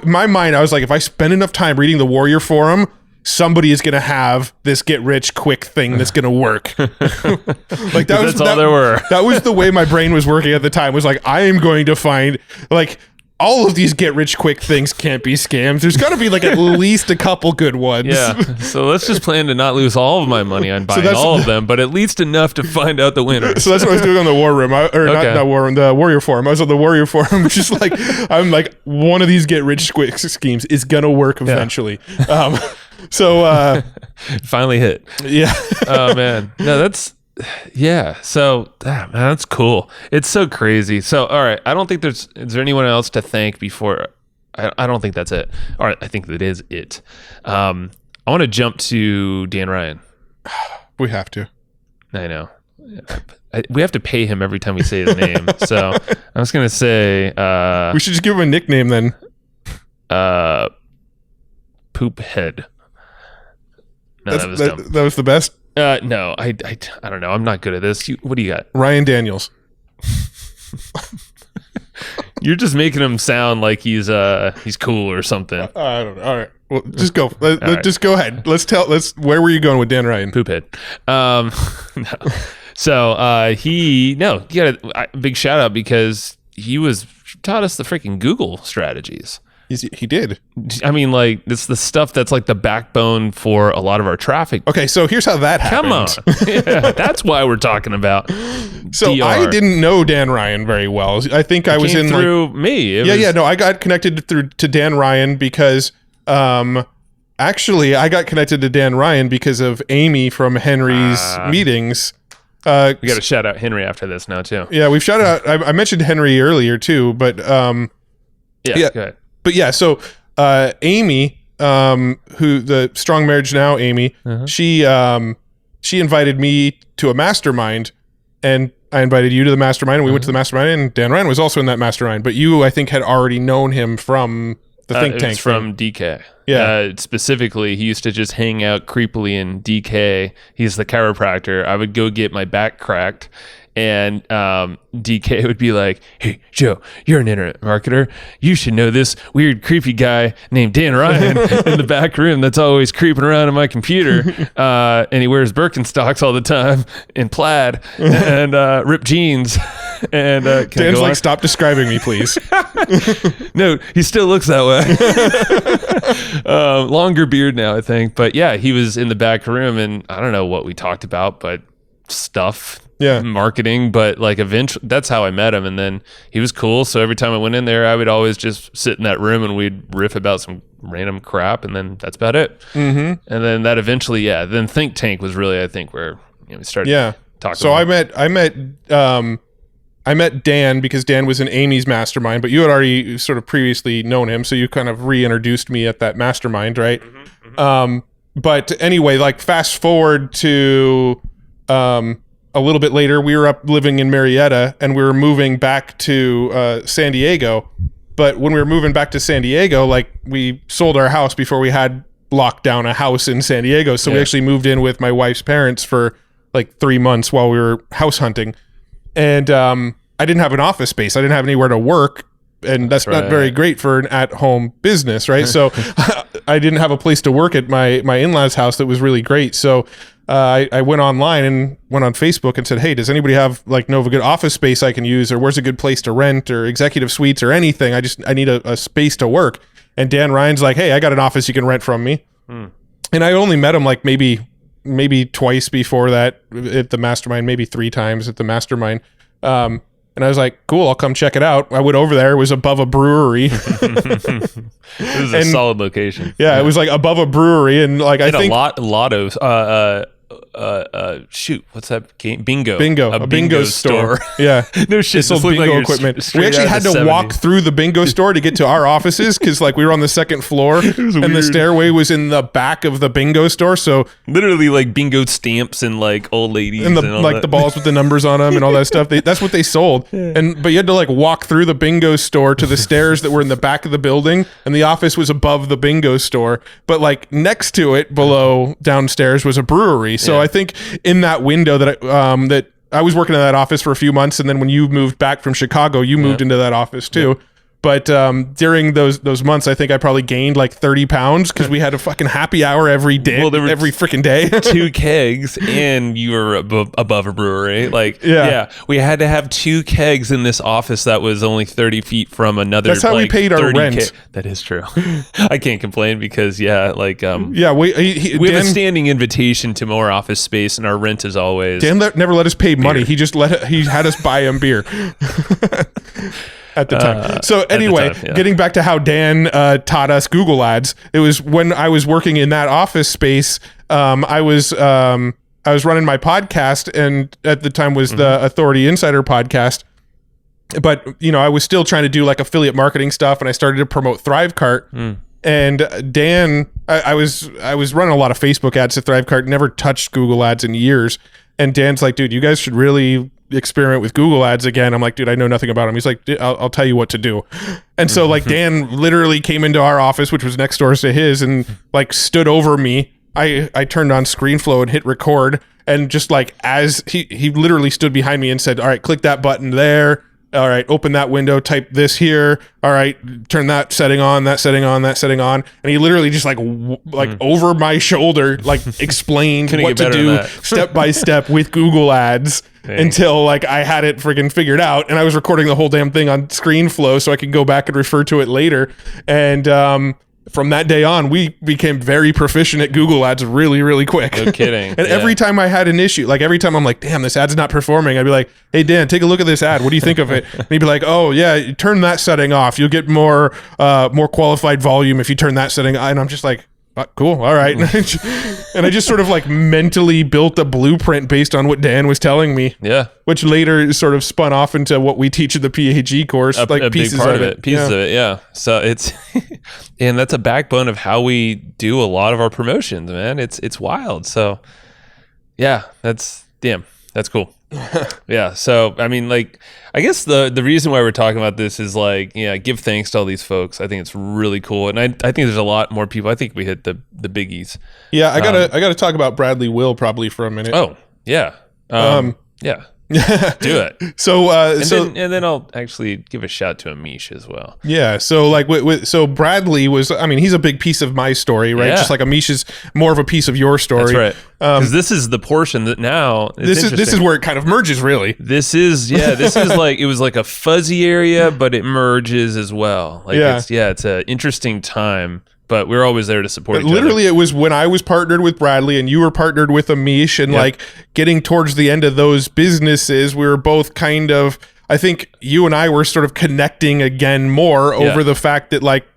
my mind, I was like, if I spend enough time reading the Warrior Forum, somebody is going to have this get rich quick thing that's going to work. Like that's all there were. That was the way my brain was working at the time. Was like, I am going to find like all of these get rich quick things can't be scams. There's got to be like at least a couple good ones. Yeah. So let's just plan to not lose all of my money on buying all of them, but at least enough to find out the winners. So that's what I was doing on the War Room, not War Room, the Warrior Forum. I was on the Warrior Forum, just like I'm like, one of these get rich quick schemes is gonna work eventually. So finally hit. Yeah. Oh man, no, that's. Yeah, so man, that's cool. It's so crazy. So all right, I don't think is there anyone else to thank before? I don't think that's it. All right, I think that is it. I want to jump to Dan Ryan. We have to. I know. We have to pay him every time we say his name. So I was gonna say we should just give him a nickname then. Poop Head. No, that was dumb. That was the best. No, I don't know. I'm not good at this. What do you got? Ryan Daniels. You're just making him sound like he's cool or something. I don't know. All right. Well, just go. Just go ahead. Where were you going with Dan Ryan? Poophead. No. So he got a big shout out because he taught us the freaking Google strategies. He did. I mean, like, it's the stuff that's like the backbone for a lot of our traffic. Okay, so here's how that happened. Come on. Yeah, that's why we're talking about So DR. I didn't know Dan Ryan very well. I think I was in through me. No, I got connected to Dan Ryan because actually I got connected to Dan Ryan because of Amy from Henry's meetings. We got to shout out Henry after this now too. Yeah, we've shouted out. I mentioned Henry earlier too, but yeah, go ahead. But yeah, so Amy, who the Strong Marriage Now Amy, she invited me to a mastermind, and I invited you to the mastermind, and we went to the mastermind, and Dan Ryan was also in that mastermind. But you, I think, had already known him from the think tank. It's from DK. Yeah. Specifically, he used to just hang out creepily in DK. He's the chiropractor. I would go get my back cracked. And DK would be like, "Hey, Joe, you're an internet marketer. You should know this weird, creepy guy named Dan Ryan in the back room that's always creeping around on my computer. And he wears Birkenstocks all the time in plaid and ripped jeans." And Dan's like, "Stop describing me, please." No, he still looks that way. Longer beard now, I think. But yeah, he was in the back room, and I don't know what we talked about, but stuff. Yeah, marketing, but like eventually that's how I met him, and then he was cool. So every time I went in there, I would always just sit in that room and we'd riff about some random crap, and then that's about it. And then that eventually, then Think Tank was really, I think, where we started talking. So I met Dan because Dan was in Amy's mastermind, but you had already sort of previously known him, so you kind of reintroduced me at that mastermind, right? But anyway, like fast forward to a little bit later, we were up living in Marietta, and we were moving back to San Diego. But when we were moving back to San Diego, like we sold our house before we had locked down a house in San Diego. So we actually moved in with my wife's parents for like 3 months while we were house hunting. And I didn't have an office space. I didn't have anywhere to work. And that's not very great for an at-home business, right? So I didn't have a place to work at my in-laws' house that was really great. So I went online and went on Facebook and said, "Hey, does anybody have like a good office space I can use, or where's a good place to rent, or executive suites, or anything? I need a space to work." And Dan Ryan's like, "Hey, I got an office you can rent from me." And I only met him like maybe twice before that at the mastermind, maybe 3 times at the mastermind. And I was like, "Cool, I'll come check it out." I went over there. It was above a brewery. It was a solid location. Yeah, it was like above a brewery, and like I think a lot of shoot, what's that game? Bingo, a bingo store. Yeah, no shit. They sold bingo equipment. We actually had to walk through the bingo store to get to our offices because like we were on the second floor, and the stairway was in the back of the bingo store. So literally like bingo stamps and like old ladies and the balls with the numbers on them and all that stuff. That's what they sold. But you had to like walk through the bingo store to the stairs that were in the back of the building, and the office was above the bingo store. But like next to it, below downstairs, was a brewery. So I think in that window that I was working in that office for a few months, and then when you moved back from Chicago, you moved into that office too. But during those months, I think I probably gained like 30 pounds because we had a fucking happy hour every day, every freaking day. 2 kegs, and you were above a brewery. Like, we had to have 2 kegs in this office that was only 30 feet from another. That's how we paid our rent. That is true. I can't complain because we have a standing invitation to more office space, and our rent is always. Dan never let us pay money. He just he had us buy him beer. At the time. So anyway, getting back to how Dan taught us Google Ads, it was when I was working in that office space. I was running my podcast, and at the time was the Authority Insider podcast. But I was still trying to do like affiliate marketing stuff, and I started to promote ThriveCart. And Dan, I was running a lot of Facebook ads to ThriveCart, never touched Google Ads in years. And Dan's like, dude, you guys should really experiment with Google Ads again. I'm like, dude, I know nothing about them. He's like, I'll tell you what to do. And so like Dan literally came into our office, which was next door to his, and like stood over me. I turned on ScreenFlow and hit record, and just like as he literally stood behind me and said, all right, click that button there. All right, open that window, type this here. All right, turn that setting on, that setting on, that setting on. And he literally just like over my shoulder, like explained what to do step by step with Google Ads until like I had it freaking figured out. And I was recording the whole damn thing on ScreenFlow so I could go back and refer to it later. And from that day on, we became very proficient at Google Ads really, really quick. No kidding. And every time I had an issue, like every time I'm like, damn, this ad's not performing, I'd be like, hey, Dan, take a look at this ad. What do you think of it? And he'd be like, oh, yeah, turn that setting off. You'll get more qualified volume if you turn that setting on. And I'm just like, cool. All right. And I just sort of like mentally built a blueprint based on what Dan was telling me. Yeah. Which later sort of spun off into what we teach in the PAG course. A big part of it. Pieces of it. Yeah. So it's, and that's a backbone of how we do a lot of our promotions, man. It's wild. So yeah, that's cool. Yeah. So, I mean, like, I guess the reason why we're talking about this is like, give thanks to all these folks. I think it's really cool. And I think there's a lot more people. I think we hit the biggies. Yeah. I gotta talk about Bradley Will probably for a minute. Oh yeah. Yeah. Do it. So then I'll actually give a shout to Amish as well. Yeah. So like so Bradley was, I mean, he's a big piece of my story, right? Yeah. Just like Amish is more of a piece of your story. That's right. Because this is the portion that now this is where it kind of merges, really. This is like, it was like a fuzzy area, but it merges as well. Like it's an interesting time. But we're always there to support each other. Literally, it was when I was partnered with Bradley and you were partnered with Amish, and like getting towards the end of those businesses, we were both kind of, I think you and I were sort of connecting again more over the fact that like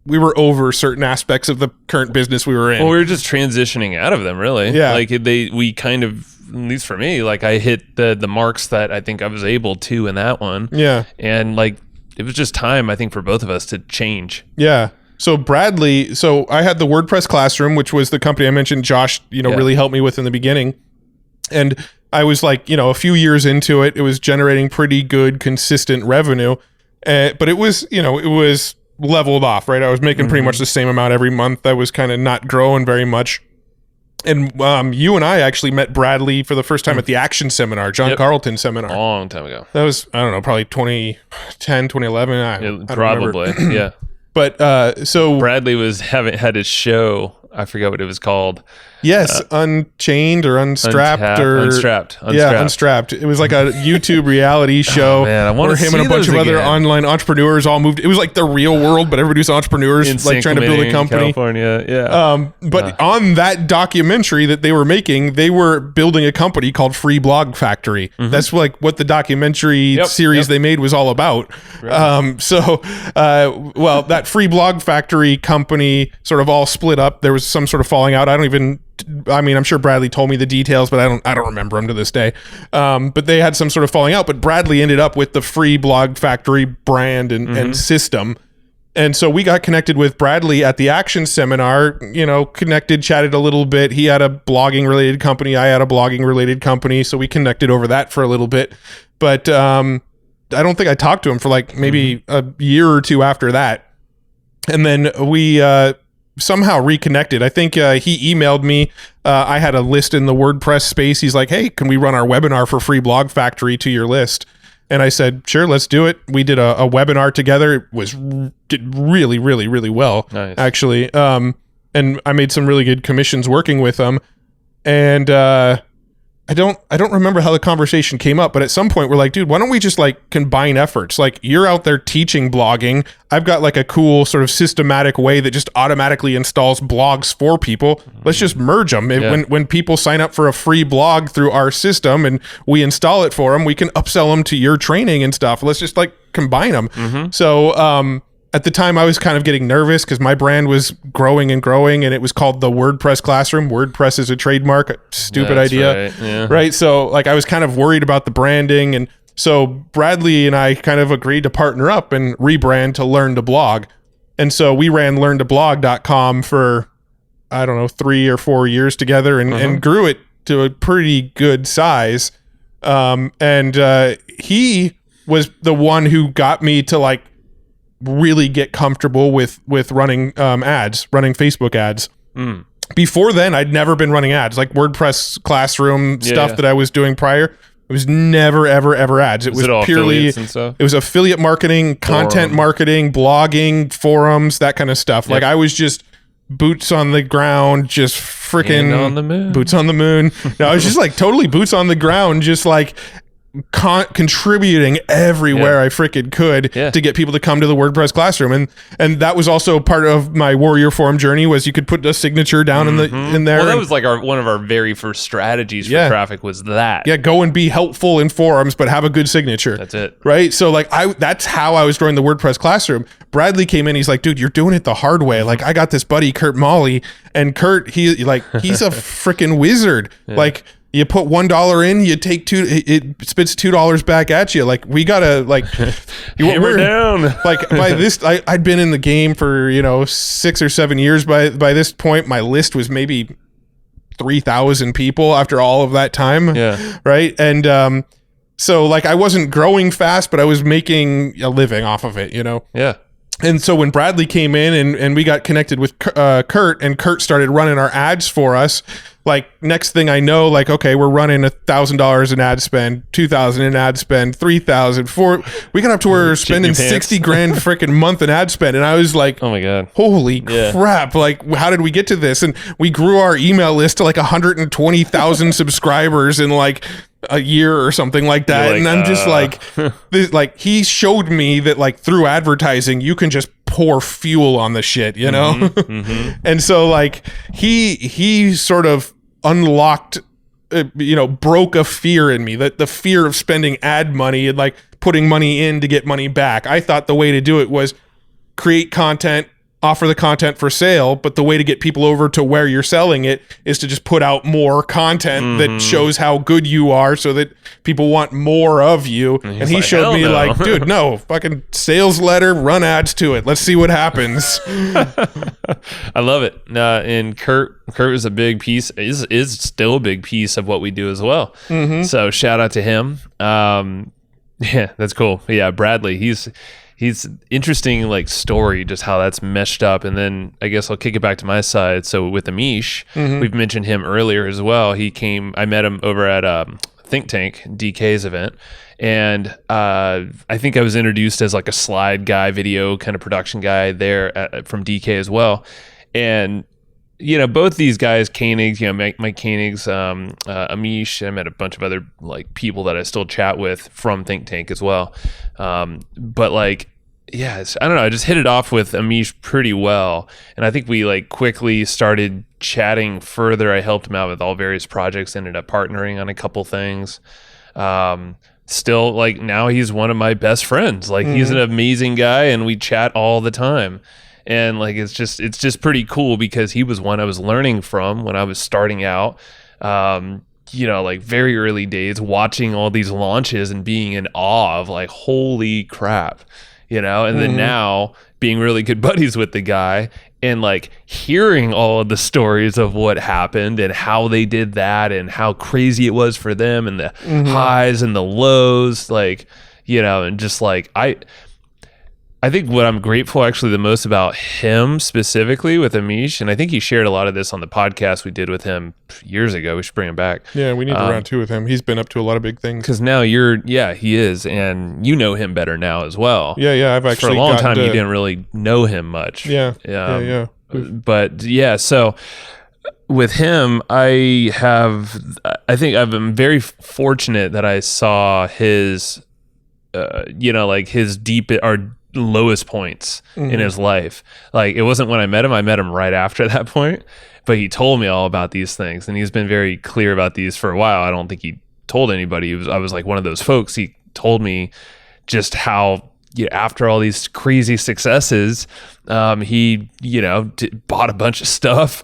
we were over certain aspects of the current business we were in. Well, we were just transitioning out of them, really. Yeah. Like we kind of, at least for me, like I hit the marks that I think I was able to in that one. Yeah. And like, it was just time, I think, for both of us to change. Yeah. So Bradley, I had the WordPress Classroom, which was the company I mentioned Josh, really helped me with in the beginning. And I was like, a few years into it, it was generating pretty good, consistent revenue. But it was, it was leveled off, right? I was making pretty much the same amount every month. I was kind of not growing very much. And you and I actually met Bradley for the first time at the Action Seminar, John Carlton seminar. A long time ago. That was, I don't know, probably 2010, 2011. I don't probably, remember. Yeah. But so Bradley had his show. I forgot what it was called. Yes, Unchained or Unstrapped Unstrapped. Yeah, Unstrapped. It was like a YouTube reality show I where him and a bunch of other online entrepreneurs all moved. It was like the real world, but everybody's entrepreneurs like trying to build a company. California, yeah. But on that documentary that they were making, they were building a company called Free Blog Factory. That's like what the documentary series they made was all about. Right. That Free Blog Factory company sort of all split up. There was some sort of falling out. I'm sure Bradley told me the details, but I don't remember them to this day. But they had some sort of falling out, but Bradley ended up with the Free Blog Factory brand and system. And so we got connected with Bradley at the Action Seminar, connected, chatted a little bit. He had a blogging related company. I had a blogging related company. So we connected over that for a little bit, but I don't think I talked to him for like maybe a year or two after that. And then we, somehow reconnected. I think he emailed me. I had a list in the WordPress space. He's like, hey, can we run our webinar for Free Blog Factory to your list? And I said, sure, let's do it. We did a webinar together. It did really, really, really well, actually. And I made some really good commissions working with them. And I don't remember how the conversation came up, but at some point we're like, dude, why don't we just like combine efforts? Like, you're out there teaching blogging. I've got like a cool sort of systematic way that just automatically installs blogs for people. Let's just merge them. When people sign up for a free blog through our system and we install it for them, we can upsell them to your training and stuff. Let's just like combine them. So, at the time, I was kind of getting nervous because my brand was growing and growing, and it was called the WordPress Classroom. WordPress is a trademark. Stupid idea. Right. Yeah. Right? So, like, I was kind of worried about the branding. And so Bradley and I kind of agreed to partner up and rebrand to Learn to Blog. And so we ran learntoblog.com for, I don't know, 3 or 4 years together and grew it to a pretty good size. He was the one who got me to, like, really get comfortable with running ads, running Facebook ads. Before then, I'd never been running ads, like WordPress Classroom stuff that I was doing prior. It was never, ever ads. It was purely, it was affiliate marketing, content marketing, blogging, forums, that kind of stuff. Like, I was just boots on the ground, just freaking boots on the moon. No, I was just like totally boots on the ground, just like contributing everywhere I freaking could to get people to come to the WordPress Classroom. And that was also part of my Warrior Forum journey, was you could put a signature down in there. Well, that was like one of our very first strategies for traffic, was that. Yeah, go and be helpful in forums, but have a good signature. That's it. Right? So like that's how I was growing the WordPress Classroom. Bradley came in, he's like, dude, you're doing it the hard way. Like, I got this buddy, Kurt Molly, and Kurt, he's a freaking wizard. Like, you put $1 in, you take it spits $2 back at you. Like, we gotta like hammer down. Like, by this, I'd been in the game for 6 or 7 years. By this point, my list was maybe 3,000 people after all of that time. Yeah. Right. And so like, I wasn't growing fast, but I was making a living off of it. Yeah. And so when Bradley came in and we got connected with Kurt, and Kurt started running our ads for us, like, next thing I know, like, okay, we're running $1,000 in ad spend, $2,000 in ad spend, $3,000, $4,000. We got up to where we're spending $60,000 freaking month in ad spend. And I was like, oh my God, holy crap. Like, how did we get to this? And we grew our email list to like 120,000 subscribers in like a year or something like that. Like, and I'm just like, he showed me that, like, through advertising, you can just pour fuel on the shit, And so like he sort of unlocked, broke a fear in me, that the fear of spending ad money and like putting money in to get money back. I thought the way to do it was create content, offer the content for sale, but the way to get people over to where you're selling it is to just put out more content that shows how good you are, so that people want more of you. And he showed me like, dude, no, fucking sales letter, run ads to it. Let's see what happens. I love it. And Kurt is a big piece, is still a big piece of what we do as well. So shout out to him. Yeah, that's cool. Yeah, Bradley, he's interesting, like, story, just how that's meshed up. And then I guess I'll kick it back to my side. So with Amish, we've mentioned him earlier as well. I met him over at Think Tank, DK's event. And I think I was introduced as like a slide guy, video kind of production guy there from DK as well. And both these guys, Koenig, Mike Koenig's, Amish, I met a bunch of other like people that I still chat with from Think Tank as well. But like, I don't know, I just hit it off with Amish pretty well. And I think we like quickly started chatting further. I helped him out with all various projects, ended up partnering on a couple things. Still, like, now he's one of my best friends. Like, he's an amazing guy, and we chat all the time. And like, it's just pretty cool, because he was one I was learning from when I was starting out, like very early days, watching all these launches and being in awe of like, holy crap, and then now being really good buddies with the guy and like hearing all of the stories of what happened and how they did that and how crazy it was for them and the highs and the lows, like, and just like, I I think what I'm grateful actually the most about him specifically with Amish, and I think he shared a lot of this on the podcast we did with him years ago. We should bring him back. Yeah, we need to round two with him. He's been up to a lot of big things. Because now he is, and you know him better now as well. Yeah, I've actually for a long time you didn't really know him much. Yeah. But yeah, so with him, I think I'm very fortunate that I saw his, like his deep or lowest points in his life. Like it wasn't when I met him right after that point, but he told me all about these things, and he's been very clear about these for a while. I don't think he told anybody. I was like one of those folks. He told me just how, after all these crazy successes, he, bought a bunch of stuff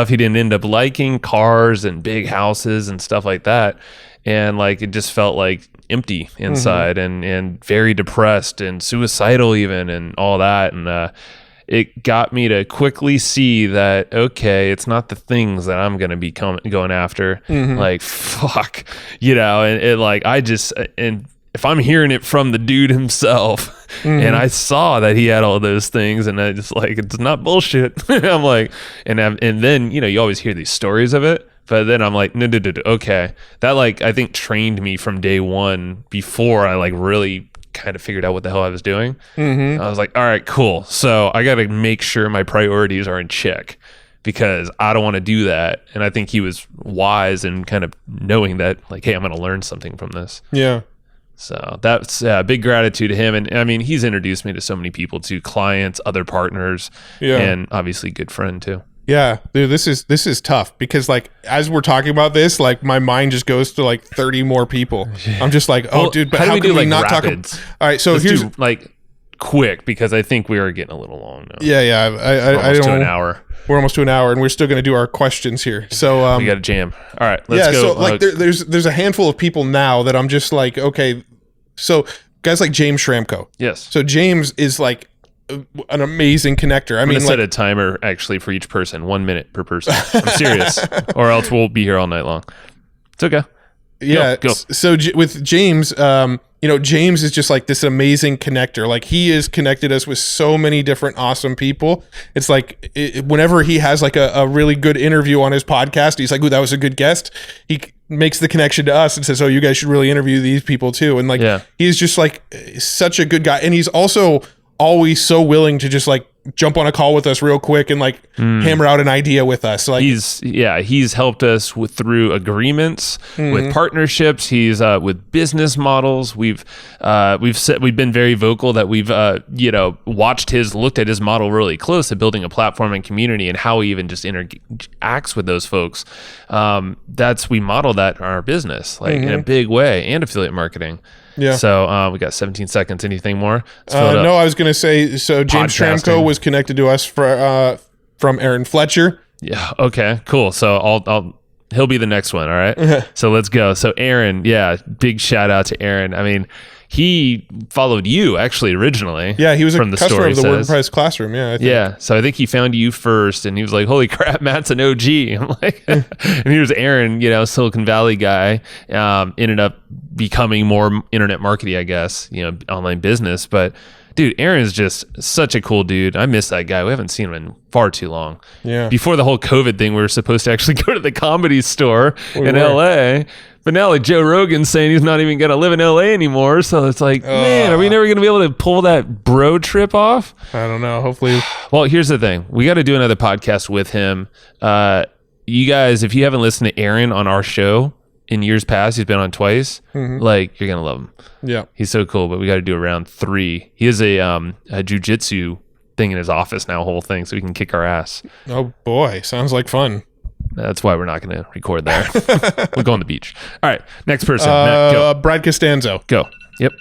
he didn't end up liking, cars and big houses and stuff like that. And like, it just felt like empty inside and very depressed and suicidal even, and all that. And, it got me to quickly see that, okay, it's not the things that I'm going to be going after. Like, fuck, and it like, and if I'm hearing it from the dude himself and I saw that he had all those things, and I just like, it's not bullshit. I'm like, and then, you always hear these stories of it, but then I'm like, no, okay. That like, I think trained me from day one before I like really kind of figured out what the hell I was doing. I was like, all right, cool. So I got to make sure my priorities are in check, because I don't want to do that. And I think he was wise in kind of knowing that, like, hey, I'm going to learn something from this. Yeah. So that's big gratitude to him. And I mean, he's introduced me to so many people, to clients, other partners, and obviously good friend too. Yeah, dude, this is tough, because like as we're talking about this, like my mind just goes to like 30 more people. I'm just like, dude, but how can we not talk about? All right, so let's do like quick, because I think we are getting a little long now. Yeah, I don't. To an hour. We're almost to an hour, and we're still going to do our questions here. So we got a jam. All right, let's go. So like there's a handful of people now that I'm just like, okay, so guys like James Schramko. Yes. So James is like an amazing connector. I'm gonna set a timer actually for each person, 1 minute per person. I'm serious, or else we'll be here all night long. It's okay. Yeah. Go. So with James, James is just like this amazing connector. Like he has connected us with so many different awesome people. It's like whenever he has like a really good interview on his podcast, he's like, "Ooh, that was a good guest." He makes the connection to us and says, "Oh, you guys should really interview these people too." And like, he's just like such a good guy, and he's also always so willing to just like jump on a call with us real quick and like hammer out an idea with us. So like he's helped us through agreements, with partnerships. He's with business models. We've been very vocal that we've looked at his model really close at building a platform and community, and how he even just interacts with those folks. We model that in our business, like in a big way, and affiliate marketing. Yeah. So we got 17 seconds. Anything more? No, I was going to say, so James Schramko was connected to us from Aaron Fletcher. Yeah. Okay, cool. So he'll be the next one. All right. So let's go. So Aaron, big shout out to Aaron. I mean, he followed you actually originally. Yeah, he was a customer of the WordPress Classroom. Yeah. I think. Yeah. So I think he found you first, and he was like, "Holy crap, Matt's an OG." I'm like, and here's Aaron, Silicon Valley guy, ended up becoming more internet marketing, I guess, online business. But dude, Aaron is just such a cool dude. I miss that guy. We haven't seen him in far too long. Yeah. Before the whole COVID thing, we were supposed to actually go to the Comedy Store in LA. But now, like, Joe Rogan's saying he's not even going to live in LA anymore. So it's like, man, are we never going to be able to pull that bro trip off? I don't know. Hopefully. Well, here's the thing. We got to do another podcast with him. You guys, if you haven't listened to Aaron on our show in years past, he's been on twice. Like, you're going to love him. Yeah. He's so cool, but we got to do around 3. He has a jujitsu thing in his office now, whole thing, so we can kick our ass. Oh, boy. Sounds like fun. That's why we're not going to record there. We'll go on the beach. All right, next person. Matt, go. Brad Costanzo. Go. Yep.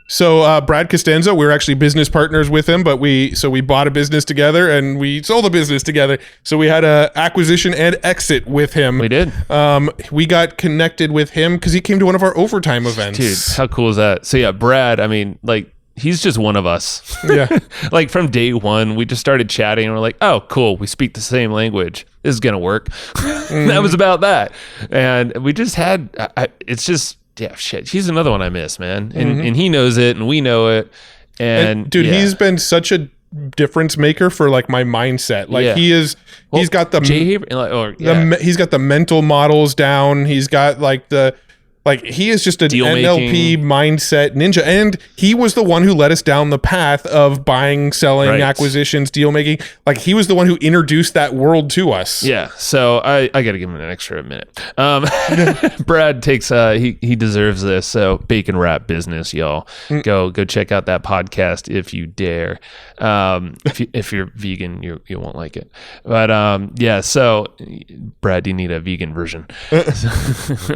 So Brad Costanzo, we're actually business partners with him, but we bought a business together and we sold a business together. So we had a acquisition and exit with him. We did. We got connected with him because he came to one of our overtime events. Dude, how cool is that? So yeah, Brad, I mean, like, he's just one of us. Yeah. Like from day one, we just started chatting and we're like, oh, cool. We speak the same language. This is going to work. That was about that. And we just had, it's just, yeah, shit. He's another one I miss, man. And he knows it and we know it. And dude, he's been such a difference maker for like my mindset. Like he's got the he's got the mental models down. He's got like he is just an NLP mindset ninja, and he was the one who led us down the path of buying, selling, acquisitions, deal making. Like he was the one who introduced that world to us. Yeah. So I got to give him an extra minute. Brad takes he deserves this. So Bacon Wrap Business, y'all, go check out that podcast if you dare. If you're vegan, you won't like it. But so Brad, do you need a vegan version?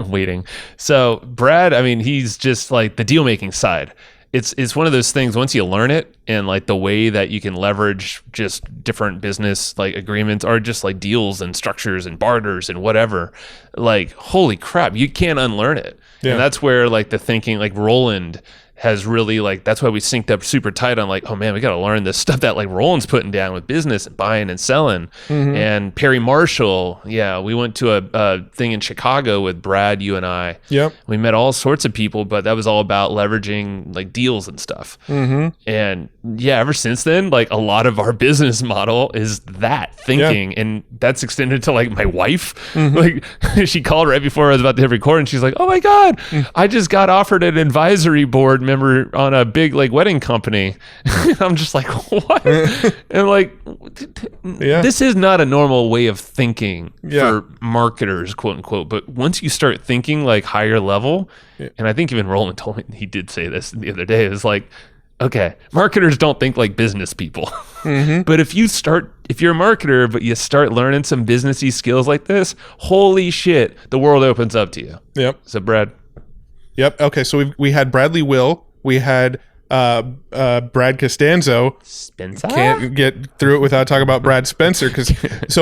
Waiting. So Brad, I mean, he's just like the deal making side. It's one of those things, once you learn it, and like the way that you can leverage just different business like agreements or just like deals and structures and barters and whatever, like holy crap, you can't unlearn it. And that's where like the thinking, like Roland has really like, that's why we synced up super tight on like, oh man, we got to learn this stuff that like Roland's putting down with business and buying and selling. And Perry Marshall, we went to a thing in Chicago with Brad, you and I. Yep. We met all sorts of people, but that was all about leveraging like deals and stuff. And ever since then, like a lot of our business model is that thinking, and that's extended to like my wife. Like she called right before I was about to hit record, and she's like, oh my God, I just got offered an advisory board member on a big like wedding company. I'm just like, what? And like, this is not a normal way of thinking for marketers, quote unquote. But once you start thinking like higher level, and I think even Roland told me, he did say this the other day, is like, okay, marketers don't think like business people. But if you're a marketer, but you start learning some businessy skills like this, holy shit, the world opens up to you. Yep. So Brad. Yep. Okay. So we had Bradley Will. We had Brad Costanzo. Spencer. Can't get through it without talking about Brad Spencer.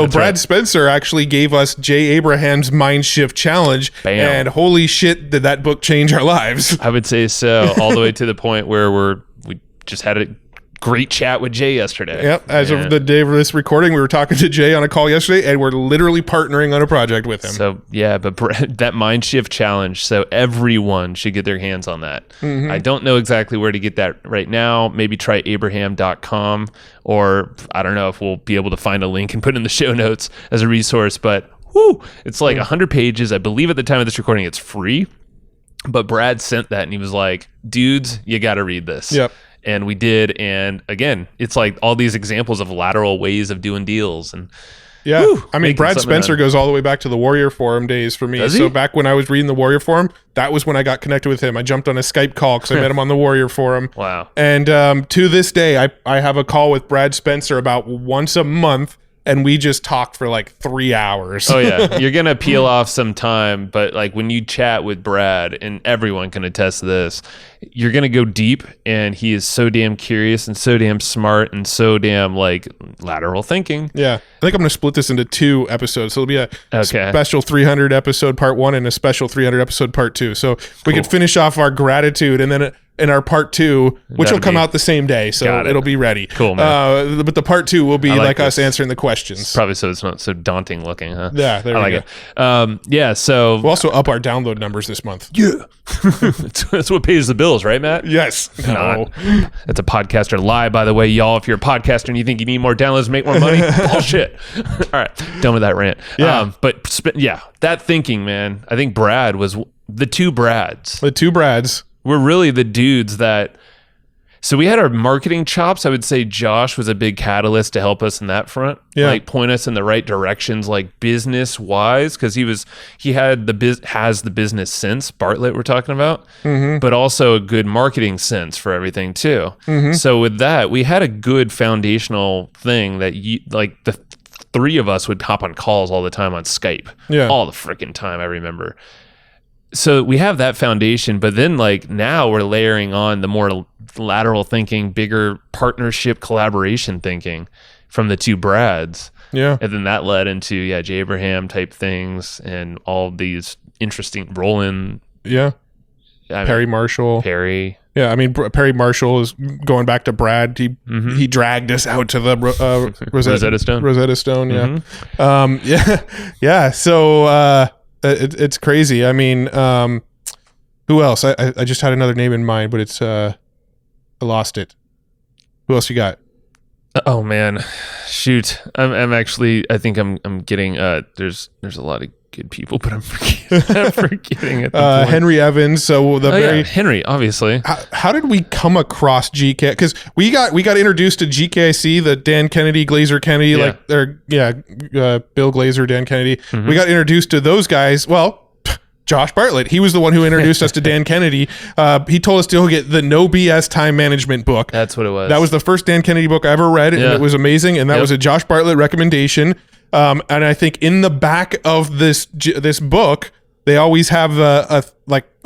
Brad Spencer actually gave us Jay Abraham's Mind Shift Challenge. Bam. And holy shit, did that book change our lives? I would say so. All the way to the point where we just had a great chat with Jay yesterday. Yep. As of the day of this recording, we were talking to Jay on a call yesterday, and we're literally partnering on a project with him. So but that Mind Shift Challenge, so everyone should get their hands on that. I don't know exactly where to get that right now. Maybe try abraham.com, or I don't know if we'll be able to find a link and put it in the show notes as a resource, but it's like 100 pages. I believe at the time of this recording it's free, but Brad sent that and he was like, dudes, you got to read this. Yep. And we did, and again, it's like all these examples of lateral ways of doing deals. And I mean, Brad Spencer goes all the way back to the Warrior Forum days for me. So back when I was reading the Warrior Forum, that was when I got connected with him. I jumped on a Skype call because I met him on the Warrior Forum. Wow. And to this day, I have a call with Brad Spencer about once a month, and we just talked for like 3 hours. Oh yeah, you're gonna peel off some time, but like when you chat with Brad, and everyone can attest to this, you're gonna go deep, and he is so damn curious and so damn smart and so damn like lateral thinking. Yeah, I think I'm gonna split this into 2 episodes. So it'll be a special 300 episode part 1 and a special 300 episode part 2. So we could finish off our gratitude, and then in our part 2, which will come out the same day, so it'll be ready. Cool, man. But the part 2 will be like us answering the questions. Probably so it's not so daunting looking, huh? Yeah, there we go. So we'll also up our download numbers this month. Yeah. That's what pays the bills, right, Matt? Yes. No. That's a podcaster lie, by the way, y'all. If you're a podcaster and you think you need more downloads to make more money, bullshit. All right, done with that rant. Yeah. That thinking, man. I think Brad was the 2 Brads. The 2 Brads. We're really the dudes that, so we had our marketing chops. I would say Josh was a big catalyst to help us in that front, like point us in the right directions, like business wise, because he has the business sense, Bartlett we're talking about, but also a good marketing sense for everything too. So with that, we had a good foundational thing that like the 3 of us would hop on calls all the time on Skype, all the freaking time. I remember. So we have that foundation, but then like now we're layering on the more lateral thinking, bigger partnership collaboration thinking from the 2 Brads. Yeah. And then that led into Jay Abraham type things and all these interesting Roland. Yeah. Perry Marshall. Perry. Yeah, I mean, Perry Marshall is going back to Brad. He dragged us out to the Rosetta Stone. Rosetta Stone, yeah. Yeah. So it's crazy. I mean, who else? I just had another name in mind, but it's I lost it. Who else you got? Oh man, shoot! I'm actually. I think I'm getting. There's a lot of good people, but I'm forgetting at the point. Henry Evans. So Henry, obviously. How did we come across GK? Because we got introduced to GKIC, the Dan Kennedy, Glazer Kennedy, Bill Glazer, Dan Kennedy. We got introduced to those guys. Well, Josh Bartlett. He was the one who introduced us to Dan Kennedy. He told us to go get the No BS Time Management book. That's what it was. That was the first Dan Kennedy book I ever read, and it was amazing. And that was a Josh Bartlett recommendation. And I think in the back of this book, they always have a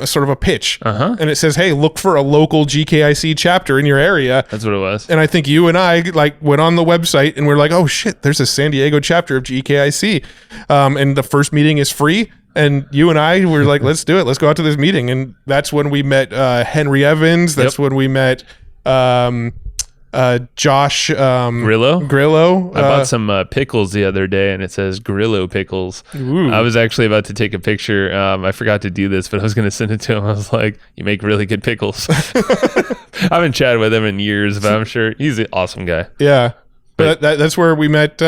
sort of a pitch, and it says, "Hey, look for a local GKIC chapter in your area." That's what it was. And I think you and I went on the website and we're like, "Oh shit, there's a San Diego chapter of GKIC," and the first meeting is free. And you and I were like, let's do it. Let's go out to this meeting. And that's when we met Henry Evans. That's when we met Josh Grillo. I bought some pickles the other day, and it says Grillo pickles. Ooh. I was actually about to take a picture. I forgot to do this, but I was going to send it to him. I was like, you make really good pickles. I haven't chatted with him in years, but I'm sure he's an awesome guy. Yeah. But that's where we met...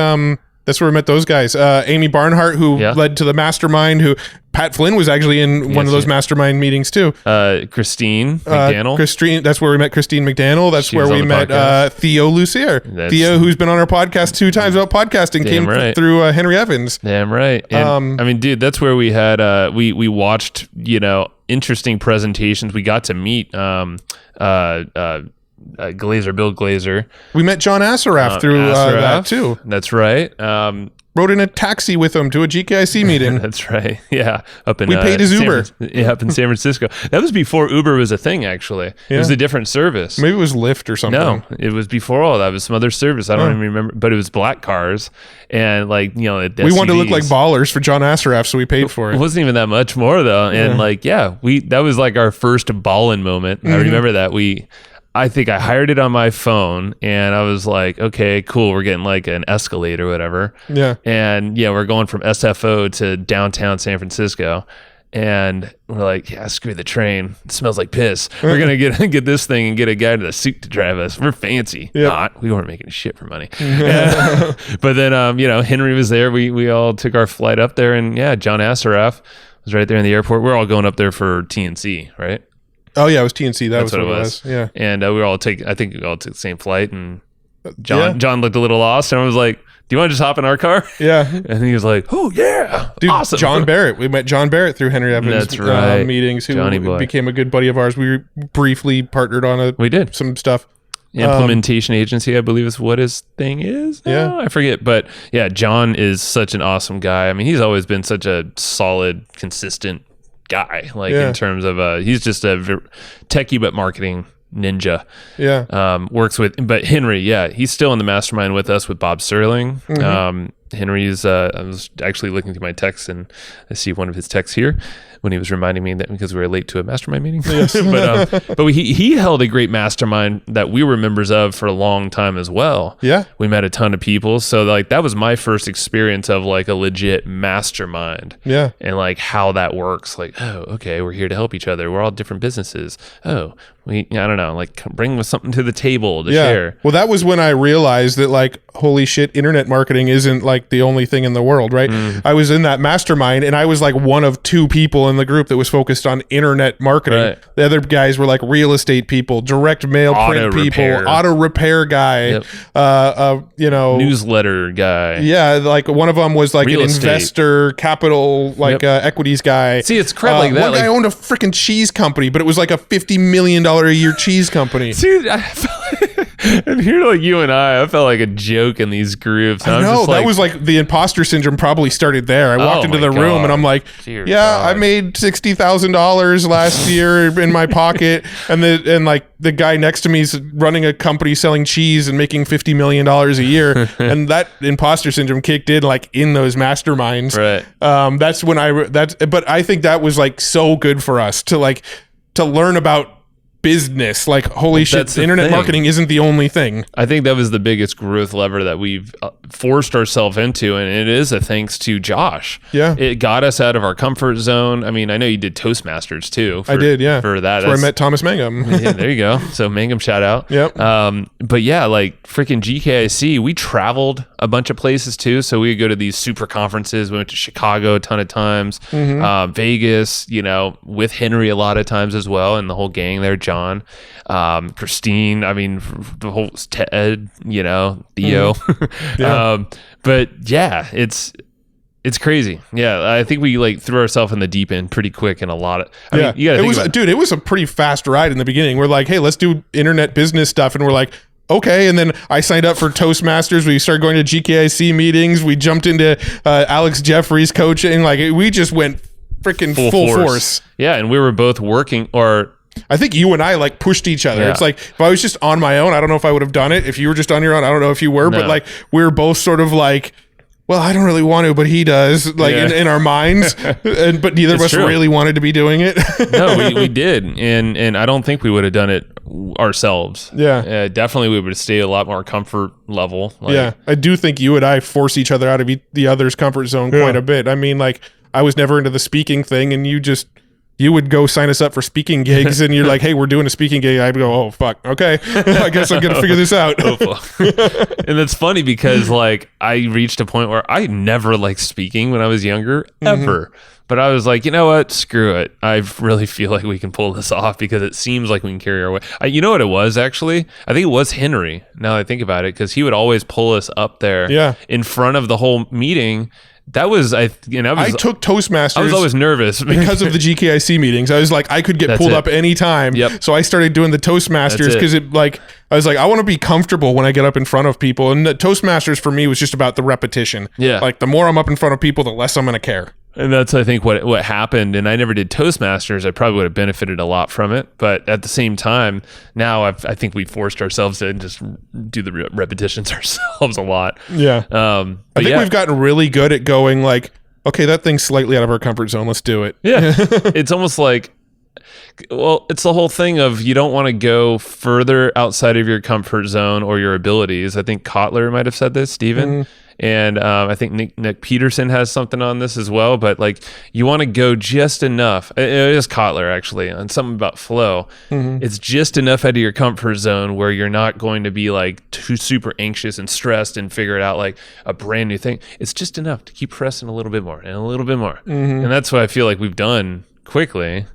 That's where we met those guys. Amy Barnhart, who led to the mastermind, who Pat Flynn was actually in one of those mastermind meetings too. Christine McDaniel. That's where we met Christine McDaniel. That's where we met Theo Lucier. Theo, who's been on our podcast 2 times about podcasting, came through Henry Evans. Damn right. And, I mean, dude, that's where we had, we watched, interesting presentations. We got to meet, Glazer, Bill Glazer. We met John Assaraf through that too. That's right. Rode in a taxi with him to a GKIC meeting. That's right. Yeah. We paid his Uber. Up in San Francisco. That was before Uber was a thing, actually. It was a different service. Maybe it was Lyft or something. No, it was before all that. It was some other service. I don't even remember, but it was black cars. And we wanted to look like ballers for John Assaraf, so we paid for it. It wasn't even that much more though. And that was like our first ballin' moment. I remember that. I think I hired it on my phone, and I was like, okay, cool. We're getting like an Escalade or whatever. Yeah. And we're going from SFO to downtown San Francisco. And we're like, yeah, screw the train. It smells like piss. We're going to get this thing and get a guy in a suit to drive us. We're fancy. Yep. Not. We weren't making shit for money. But then, Henry was there. We all took our flight up there, and John Assaraf was right there in the airport. We're all going up there for TNC, right? Oh yeah, it was TNC. That's what it was. Yeah, and I think we all took the same flight. And John looked a little lost, and I was like, "Do you want to just hop in our car?" Yeah, and he was like, "Oh yeah, dude, awesome." John Barrett. We met John Barrett through Henry Evans. That's right. Meetings. Who became a good buddy of ours. We briefly partnered on some stuff. Implementation agency, I believe, is what his thing is. Yeah, I forget, but John is such an awesome guy. I mean, he's always been such a solid, consistent guy, in terms of he's just a techie but marketing ninja. Works with, but Henry, he's still in the mastermind with us with Bob Sterling. Henry's I was actually looking through my texts, and I see one of his texts here when he was reminding me that because we were late to a mastermind meeting. Yes. but he held a great mastermind that we were members of for a long time as well. Yeah. We met a ton of people. So that was my first experience of a legit mastermind. Yeah. And how that works. Oh, okay, we're here to help each other. We're all different businesses. Oh, I don't know, bring something to the table to share. Well, that was when I realized that holy shit, internet marketing isn't the only thing in the world, right? I was in that mastermind, and I was one of 2 people in the group that was focused on internet marketing. Right. The other guys were real estate people, direct mail print people, auto repair guy, newsletter guy. Yeah, one of them was an investor, capital, equities guy. See, it's crap like that. One guy owned a freaking cheese company, but it was a $50 million a year cheese company. Dude, I felt and here you and I felt like a joke in these groups. I know, that was the imposter syndrome probably started there. I walked into the room and I'm like, I made $60,000 last year in my pocket, and the guy next to me is running a company selling cheese and making $50 million a year, and that imposter syndrome kicked in in those masterminds. Right. That's when but I think that was so good for us to learn about business. Like, holy shit, internet marketing isn't the only thing. I think that was the biggest growth lever that we've forced ourselves into, and it is a thanks to Josh. Yeah. It got us out of our comfort zone. I mean, I know you did Toastmasters too. I did, yeah. For that. That's where I met Thomas Mangum. Yeah, there you go. So Mangum shout out. Yep. But yeah, like freaking GKIC, we traveled a bunch of places too. So we would go to these super conferences. We went to Chicago a ton of times, Vegas, you know, with Henry a lot of times as well, and the whole gang there, John, Christine, I mean, the whole Ted, you know, Theo. Yeah. But yeah, it's crazy. Yeah, I think we like threw ourselves in the deep end pretty quick, and a lot of. I mean, you gotta think about dude. It was a pretty fast ride in the beginning. We're like, hey, let's do internet business stuff, and we're like, okay. And then I signed up for Toastmasters. We started going to GKIC meetings. We jumped into Alex Jeffries coaching. Like, we just went freaking full force. Yeah, and we were both working, or I think you and I like pushed each other. Yeah. It's like, if I was just on my own, I don't know if I would have done it. If you were just on your own, I don't know if you were, but like, we were both sort of like, well, I don't really want to, but he does, like, in our minds. But neither of us really wanted to be doing it. No, we did. And I don't think we would have done it ourselves. Yeah. Definitely we would have stayed a lot more comfort level. Like, yeah. I do think you and I force each other out of the other's comfort zone quite a bit. I mean, like, I was never into the speaking thing, and you would go sign us up for speaking gigs, and you're like, hey, we're doing a speaking gig. I'd go, oh, fuck. Okay. I guess I'm going to figure this out. And it's funny because, like, I reached a point where I never liked speaking when I was younger, ever. But I was like, you know what? Screw it. I really feel like we can pull this off because it seems like we can carry our way. You know what it was, actually? I think it was Henry, now that I think about it, because he would always pull us up there in front of the whole meeting. That was, I took Toastmasters. I was always nervous because of the GKIC meetings. I was like, I could get pulled up anytime. Yep. So I started doing the Toastmasters because I was like, I want to be comfortable when I get up in front of people. And the Toastmasters for me was just about the repetition. Yeah. Like, the more I'm up in front of people, the less I'm going to care. And that's, I think, what happened. And I never did Toastmasters. I probably would have benefited a lot from it. But at the same time, now I think we forced ourselves to just do the repetitions ourselves a lot. Yeah. I think we've gotten really good at going like, okay, that thing's slightly out of our comfort zone. Let's do it. Yeah. It's almost like, well, it's the whole thing of you don't want to go further outside of your comfort zone or your abilities. I think Kotler might have said this, Steven. And I think Nick Peterson has something on this as well, but like you want to go just enough. It is Kotler actually on something about flow. It's just enough out of your comfort zone where you're not going to be like too super anxious and stressed and figure it out like a brand new thing. It's just enough to keep pressing a little bit more and a little bit more. And that's what I feel like we've done quickly.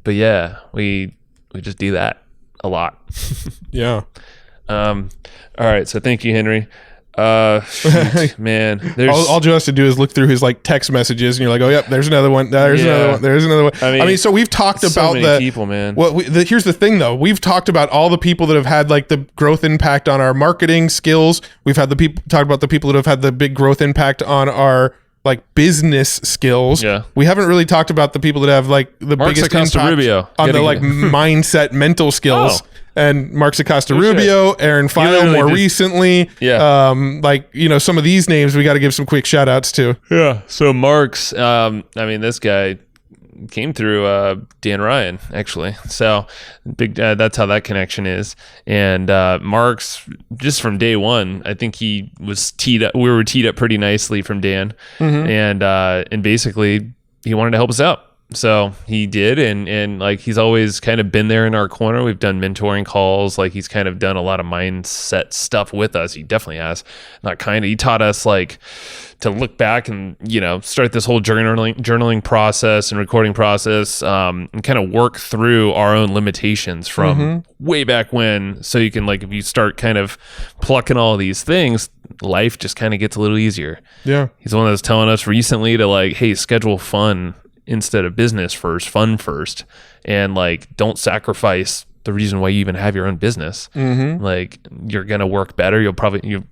But yeah, we just do that a lot. Yeah. All right. So thank you, Henry. Shoot, man, all Joe has to do is look through his like text messages, and you're like, oh yep, there's another one. There's another one. I mean, so we've talked about the people, man. Well, here's the thing, though. We've talked about all the people that have had like the growth impact on our marketing skills. We've had talk about the people that have had the big growth impact on our like business skills. Yeah. We haven't really talked about the people that have like the biggest impact on the like mindset, mental skills. And Mark Acosta-Rubio, Aaron Fiel more recently. Yeah. Like, you know, some of these names we got to give some quick shout outs to. Yeah. So Mark's, I mean, this guy came through Dan Ryan, actually. So big, that's how that connection is. And Mark's, just from day one, I think he was teed up. We were teed up pretty nicely from Dan. And basically he wanted to help us out. So he did, and like he's always kind of been there in our corner. We've done mentoring calls, like he's kind of done a lot of mindset stuff with us. He definitely has. He taught us like to look back and, you know, start this whole journaling process and recording process, and kind of work through our own limitations from way back when. So you can, like, if you start kind of plucking all these things, life just kind of gets a little easier. Yeah. He's the one that was telling us recently to like, hey, schedule fun instead of business first, fun first, and like don't sacrifice the reason why you even have your own business. Like, you're gonna work better. You'll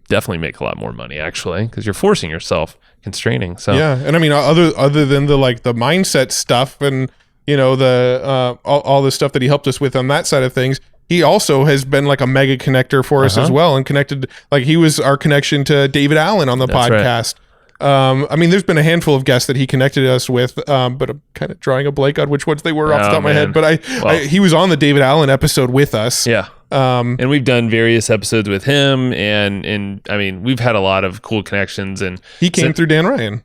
definitely make a lot more money, actually, because you're forcing yourself, constraining. So yeah. And I mean, other than the like the mindset stuff and, you know, the all the stuff that he helped us with on that side of things, he also has been like a mega connector for us as well, and connected, like he was our connection to David Allen on the podcast. I mean, there's been a handful of guests that he connected us with, but I'm kind of drawing a blank on which ones they were off the top of my head. But he was on the David Allen episode with us. Yeah. And we've done various episodes with him, and I mean, we've had a lot of cool connections. And he came through Dan Ryan.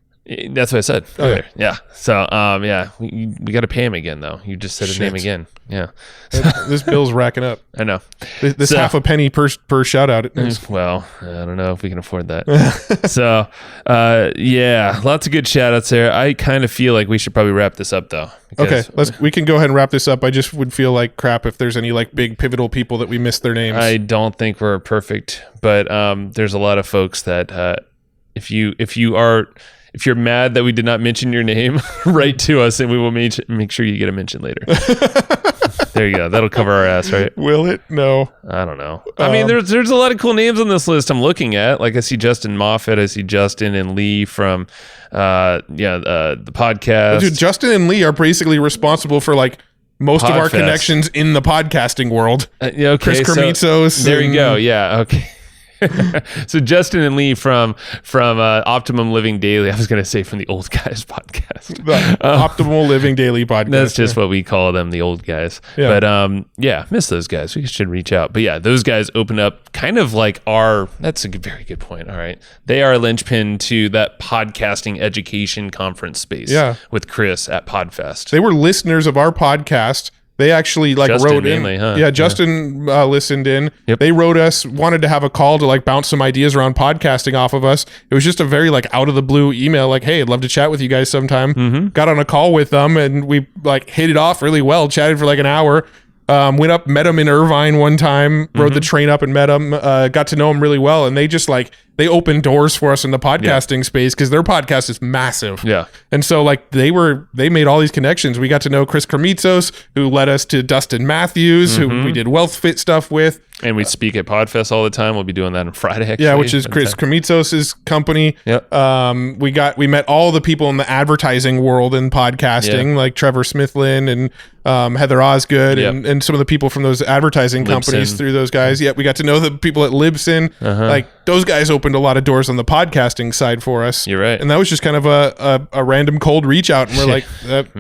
That's what I said. Okay. Yeah. So, we got to pay him again, though. You just said his name again. Yeah. This bill's racking up. I know. This half a penny per shout out. Well, I don't know if we can afford that. So, lots of good shout outs there. I kind of feel like we should probably wrap this up, though. Okay, we can go ahead and wrap this up. I just would feel like crap if there's any like big pivotal people that we missed their names. I don't think we're perfect, but there's a lot of folks that if you're mad that we did not mention your name, write to us and we will make sure you get a mention later. There you go. That'll cover our ass, right? Will it? No. I don't know. I mean, there's a lot of cool names on this list I'm looking at. Like I see Justin Moffat. I see Justin and Lee from the podcast. Dude, Justin and Lee are basically responsible for like most of our connections in the podcasting world. Okay, Chris Kermitzos. So, there you go. Yeah. Okay. So Justin and Lee from Optimum Living Daily. I was going to say from the Old Guys podcast. Optimal Living Daily podcast. That's just what we call them, the old guys. Yeah. But miss those guys. We should reach out. But yeah, those guys open up kind of like that's a very good point. All right. They are a linchpin to that podcasting education conference space with Chris at Podfest. They were listeners of our podcast. They actually Justin wrote mainly, in. Huh? Yeah, Justin listened in. Yep. They wrote us, wanted to have a call to bounce some ideas around podcasting off of us. It was just a very out of the blue email, hey, I'd love to chat with you guys sometime. Mm-hmm. Got on a call with them and we hit it off really well, chatted for an hour. Went up, met them in Irvine one time, rode the train up and met them, got to know them really well. And they just they opened doors for us in the podcasting space because their podcast is massive. Yeah. And so they made all these connections. We got to know Chris Kermitzos, who led us to Dustin Matthews, who we did Wealth Fit stuff with. And we speak at Podfest all the time. We'll be doing that on Friday, actually. Yeah, which is Chris Kermitzos' company. Yep. We met all the people in the advertising world in podcasting, like Trevor Smithlin and Heather Osgood and some of the people from those advertising companies through those guys. Yeah, we got to know the people at Libsyn. Those guys opened a lot of doors on the podcasting side for us. You're right. And that was just kind of a random cold reach out. And we're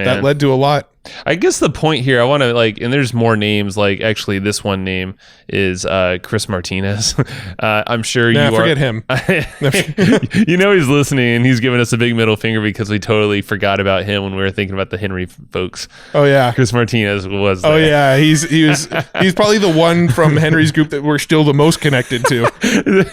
that led to a lot. I guess the point here, I want to and there's more names. Actually, this one name is Chris Martinez. I'm sure forget him. He's listening and he's giving us a big middle finger because we totally forgot about him when we were thinking about the Henry folks. Oh yeah, Chris Martinez was there. Oh yeah, he's probably the one from Henry's group that we're still the most connected to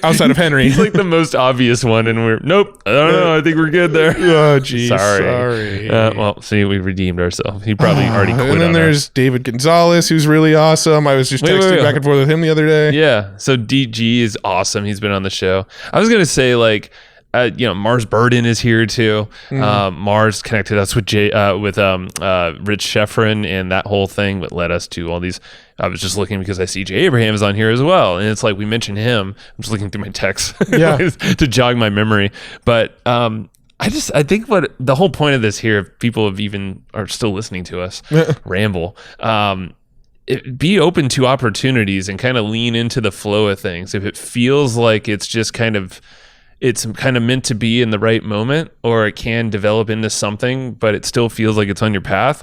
outside of Henry. He's the most obvious one, and we're nope. I don't know. I think we're good there. Oh geez, sorry. Well, see, we redeemed ourselves. He probably already quit. And then there's David Gonzalez, who's really awesome. I was just texting back and forth with him the other day. Yeah. So DG is awesome. He's been on the show. I was gonna say Mars Burden is here too. Mars connected us with Rich Sheffrin and that whole thing, but led us to all these. I was just looking because I see Jay Abraham is on here as well, and it's we mentioned him. I'm just looking through my texts to jog my memory, but I think what the whole point of this here, if people are still listening to us ramble, be open to opportunities and kind of lean into the flow of things. If it feels like it's just it's kind of meant to be in the right moment, or it can develop into something, but it still feels like it's on your path,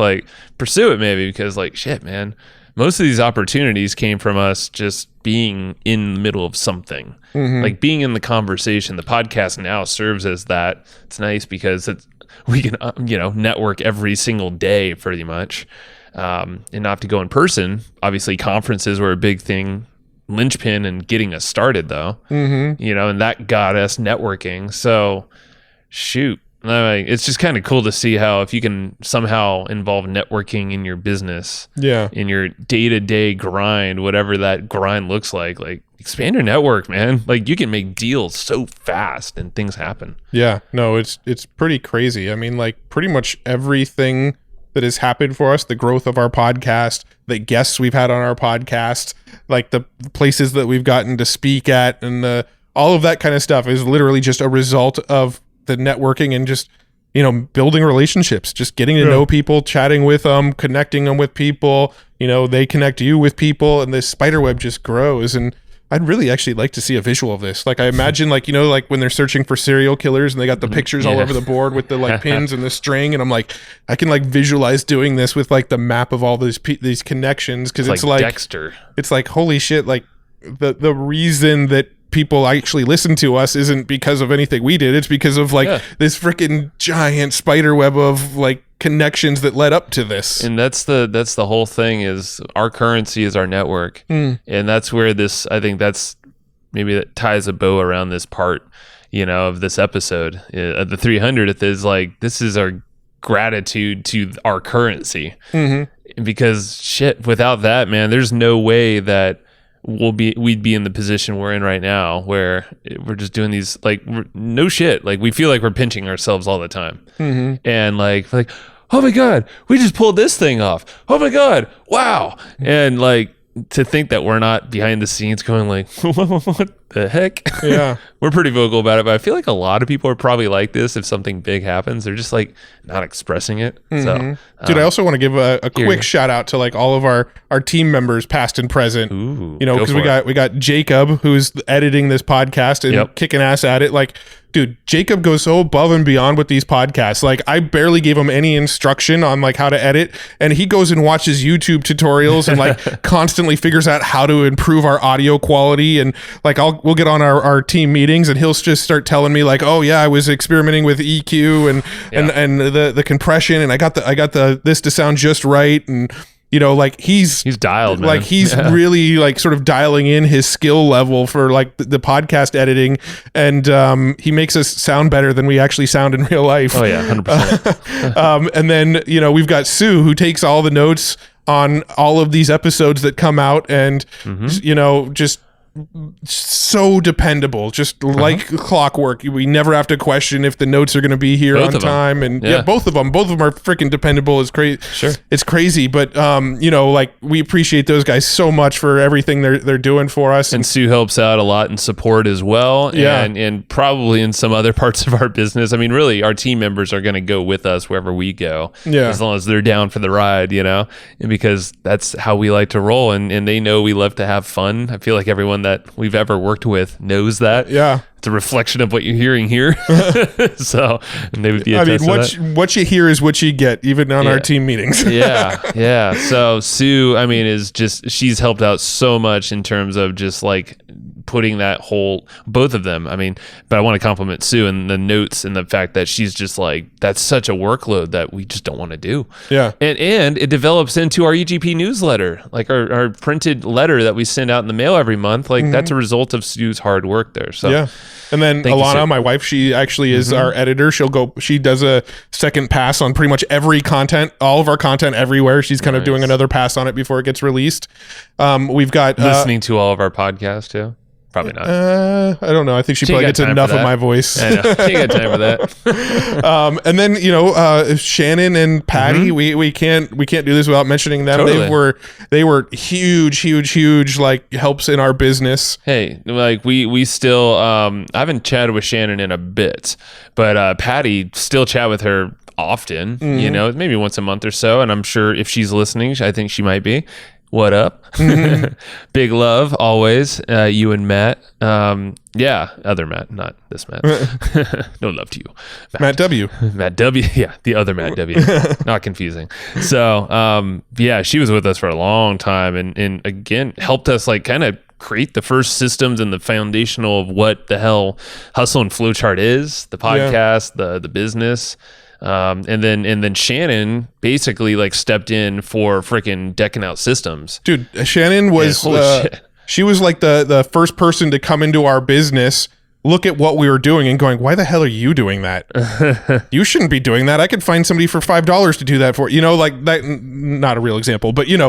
pursue it maybe, because shit, man, most of these opportunities came from us just being in the middle of something, being in the conversation. The podcast now serves as that. It's nice because we can, network every single day pretty much, and not have to go in person. Obviously, conferences were a big thing, linchpin in getting us started though, and that got us networking. So shoot. It's just kind of cool to see how if you can somehow involve networking in your business, in your day-to-day grind, whatever that grind looks like expand your network, man. You can make deals so fast and things happen. Yeah, no, it's pretty crazy. I mean, pretty much everything that has happened for us, the growth of our podcast, the guests we've had on our podcast, the places that we've gotten to speak at, and all of that kind of stuff is literally just a result of the networking and just building relationships, just getting to know people, chatting with them, connecting them with people. They connect you with people, and this spider web just grows. And I'd really actually like to see a visual of this. Like I imagine like, you know, like when they're searching for serial killers and they got the pictures all over the board with the like pins and the string. And I'm like, I can like visualize doing this with like the map of all these connections. Cause it's like Dexter. It's like, holy shit. Like the reason that people actually listen to us isn't because of anything we did. It's because of like this freaking giant spider web of like connections that led up to this. And that's the whole thing is our currency is our network. And that's where this, I think that's maybe that ties a bow around this part, you know, of this episode. The 300th is like, this is our gratitude to our currency. Because shit, without that, man, there's no way that we'd be in the position we're in right now where we're just doing these like no shit, like we feel like we're pinching ourselves all the time. And like oh my god, we just pulled this thing off, oh my god, wow. And like to think that we're not behind the scenes going like what the heck. We're pretty vocal about it, but I feel like a lot of people are probably like this. If something big happens, they're just like not expressing it. So dude, I also want to give a quick shout out to like all of our team members past and present. You know, because we got Jacob who's editing this podcast and kicking ass at it. Like dude, Jacob goes so above and beyond with these podcasts. Like I barely gave him any instruction on like how to edit, and he goes and watches YouTube tutorials and like constantly figures out how to improve our audio quality. And like we'll get on our team meetings and he'll just start telling me like, oh yeah, I was experimenting with EQ and the compression, and I got this to sound just right. And you know, like he's dialed, man. Like he's really like sort of dialing in his skill level for like the podcast editing, and he makes us sound better than we actually sound in real life. Oh yeah, 100%. And then you know we've got Sue who takes all the notes on all of these episodes that come out, and you know just so dependable, just like clockwork. We never have to question if the notes are going to be here on time. And both of them are freaking dependable. It's crazy. It's crazy, but you know, like we appreciate those guys so much for everything they're doing for us. And Sue helps out a lot in support as well. And probably in some other parts of our business. I mean, really, our team members are going to go with us wherever we go, as long as they're down for the ride, you know, and because that's how we like to roll. And they know we love to have fun. I feel like everyone that we've ever worked with knows that. It's a reflection of what you're hearing here. So and they would be. I mean, what you hear is what you get, even on our team meetings. So Sue, I mean, she's helped out so much in terms of just like putting that whole, both of them. I mean, but I want to compliment Sue and the notes and the fact that she's just like, that's such a workload that we just don't want to do. And it develops into our EGP newsletter, like our printed letter that we send out in the mail every month. Like that's a result of Sue's hard work there. So And then Alana, my wife, she actually is our editor. She does a second pass on pretty much every content, all of our content everywhere. She's kind of doing another pass on it before it gets released. We've got listening to all of our podcasts too. Probably not. I don't know. I think she probably gets enough of my voice. I know. She got time for that. And then you know, Shannon and Patty. We can't do this without mentioning them. Totally. They were huge like helps in our business. Hey, like we still I haven't chatted with Shannon in a bit, but Patty still chat with her often. You know, maybe once a month or so. And I'm sure if she's listening, I think she might be. What up? Big love always. You and Matt. Other Matt, not this Matt. No love to you, Matt W. Matt W. Yeah, the other Matt W. Not confusing. So she was with us for a long time, and again helped us like kind of create the first systems and the foundational of what the hell Hustle and Flowchart is, the podcast, the business. And then Shannon basically like stepped in for freaking decking out systems. Dude, Shannon was she was like the first person to come into our business, look at what we were doing and going, why the hell are you doing that? You shouldn't be doing that. I could find somebody for $5 to do that for, you know, like that. Not a real example, but you know,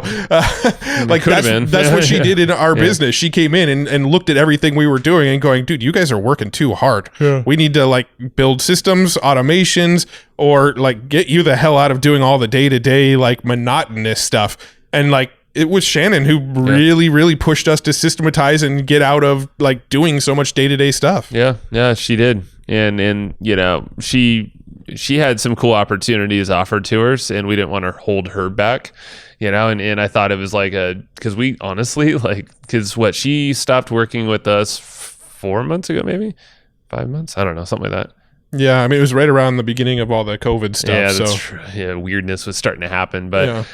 like that's what she did in our business. She came in and looked at everything we were doing and going, dude, you guys are working too hard. We need to like build systems, automations, or like get you the hell out of doing all the day-to-day like monotonous stuff. And like, it was Shannon who really pushed us to systematize and get out of like doing so much day-to-day stuff. Yeah, she did. And you know, she she had some cool opportunities offered to her, and we didn't want to hold her back, and I thought it was like because we honestly because she stopped working with us 4 months ago, maybe 5 months, I don't know, something like that. Yeah, I mean, it was right around the beginning of all the COVID stuff. Yeah, that's true. Yeah, weirdness was starting to happen. But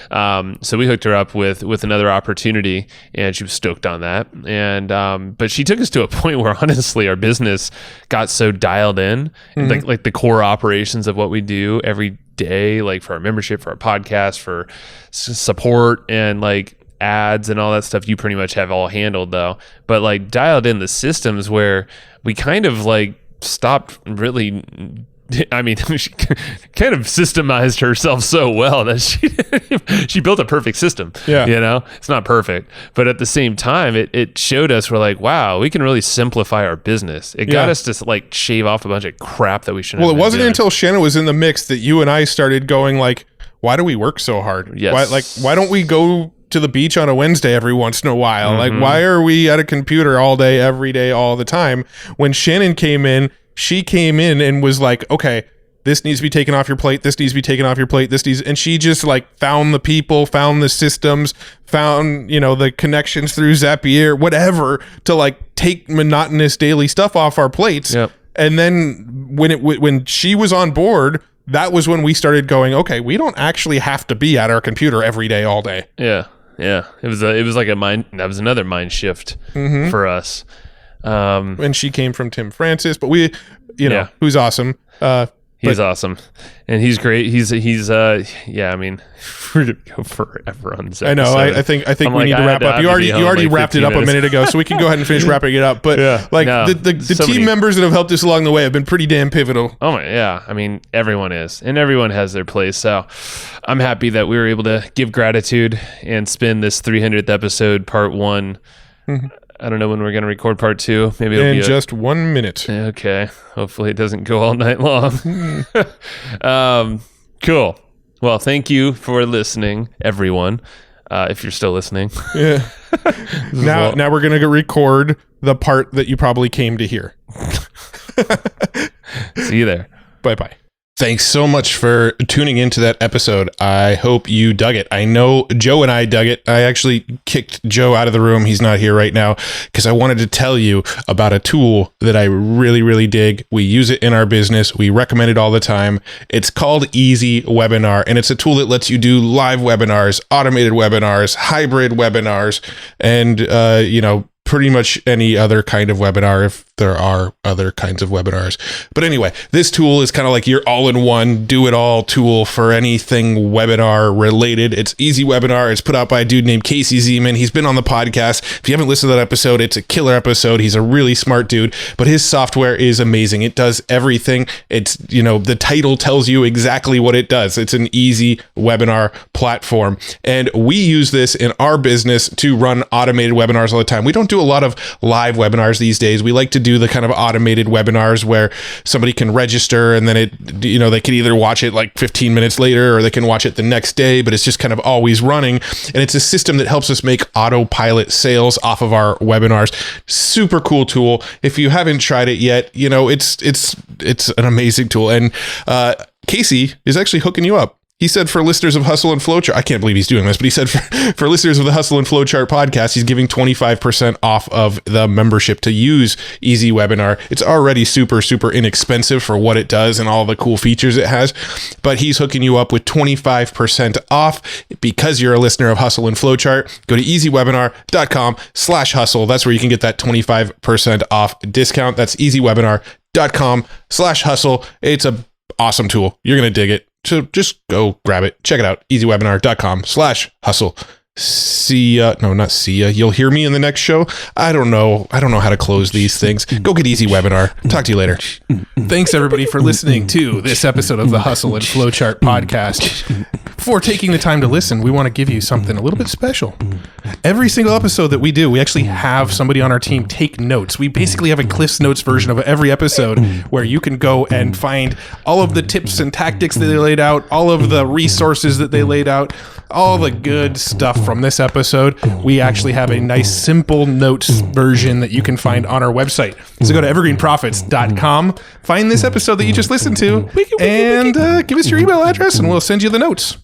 so we hooked her up with another opportunity, and she was stoked on that. And but she took us to a point where honestly our business got so dialed in, like the core operations of what we do every day, like for our membership, for our podcast, for support, and like ads and all that stuff. You pretty much have all handled though. But like dialed in the systems where we kind of like stopped really. I mean, she kind of systemized herself so well that she built a perfect system. Yeah, it's not perfect, but at the same time, it showed us we're like, wow, we can really simplify our business. It got us to like shave off a bunch of crap that we shouldn't. Well, it wasn't until Shannon was in the mix that you and I started going like, why do we work so hard? Yes. Why don't we go to the beach on a Wednesday every once in a while? Like, why are we at a computer all day, every day, all the time? When Shannon came in, she came in and was like, okay, this needs to be taken off your plate. This needs to be taken off your plate. And she just like found the people, found the systems, found, the connections through Zapier, whatever, to like take monotonous daily stuff off our plates. Yep. And then when she was on board, that was when we started going, okay, we don't actually have to be at our computer every day, all day. Yeah. It was like that was another mind shift for us. And she came from Tim Francis, but who's awesome. He's awesome, and he's great. He's I mean, we're gonna go forever on this episode. I know. I think we need to wrap up. You already wrapped it up a minute ago, so we can go ahead and finish wrapping it up. But the team members that have helped us along the way have been pretty damn pivotal. Oh my, yeah. I mean, everyone is, and everyone has their place. So I'm happy that we were able to give gratitude and spend this 300th episode, part 1. I don't know when we're going to record part 2. Maybe it'll be just 1 minute. Okay. Hopefully it doesn't go all night long. Cool. Well, thank you for listening, everyone. If you're still listening. Yeah. Now we're going to record the part that you probably came to hear. See you there. Bye-bye. Thanks so much for tuning into that episode. I hope you dug it. I know Joe and I dug it. I actually kicked Joe out of the room. He's not here right now because I wanted to tell you about a tool that I really, really dig. We use it in our business. We recommend it all the time. It's called Easy Webinar, and it's a tool that lets you do live webinars, automated webinars, hybrid webinars, and, pretty much any other kind of webinar if there are other kinds of webinars. But anyway, this tool is kind of like your all-in-one, do-it-all tool for anything webinar related. It's Easy Webinar. It's put out by a dude named Casey Zeman. He's been on the podcast. If you haven't listened to that episode, it's a killer episode. He's a really smart dude, but his software is amazing. It does everything. It's, the title tells you exactly what it does. It's an easy webinar platform. And we use this in our business to run automated webinars all the time. We don't do a lot of live webinars these days. We like to do the kind of automated webinars where somebody can register and then they can either watch it like 15 minutes later or they can watch it the next day, but it's just kind of always running. And it's a system that helps us make autopilot sales off of our webinars. Super cool tool. If you haven't tried it yet, it's an amazing tool. And Casey is actually hooking you up. He said for listeners of Hustle and Flowchart, I can't believe he's doing this, but he said for listeners of the Hustle and Flowchart podcast, he's giving 25% off of the membership to use Easy Webinar. It's already super, super inexpensive for what it does and all the cool features it has, but he's hooking you up with 25% off because you're a listener of Hustle and Flowchart. Go to easywebinar.com/hustle. That's where you can get that 25% off discount. That's easywebinar.com/hustle. It's a awesome tool. You're going to dig it. So just go grab it. Check it out. easywebinar.com/hustle. See ya. No, not see ya. You'll hear me in the next show. I don't know how to close these things. Go get Easy Webinar. Talk to you later. Thanks everybody for listening to this episode of the Hustle and Flowchart podcast. Before taking the time to listen, we want to give you something a little bit special. every single episode that we do, we actually have somebody on our team take notes. We basically have a Cliff's Notes version of every episode where you can go and find all of the tips and tactics that they laid out, all of the resources that they laid out, all the good stuff from this episode. We actually have a nice simple notes version that you can find on our website. So go to evergreenprofits.com, find this episode that you just listened to, and give us your email address and we'll send you the notes.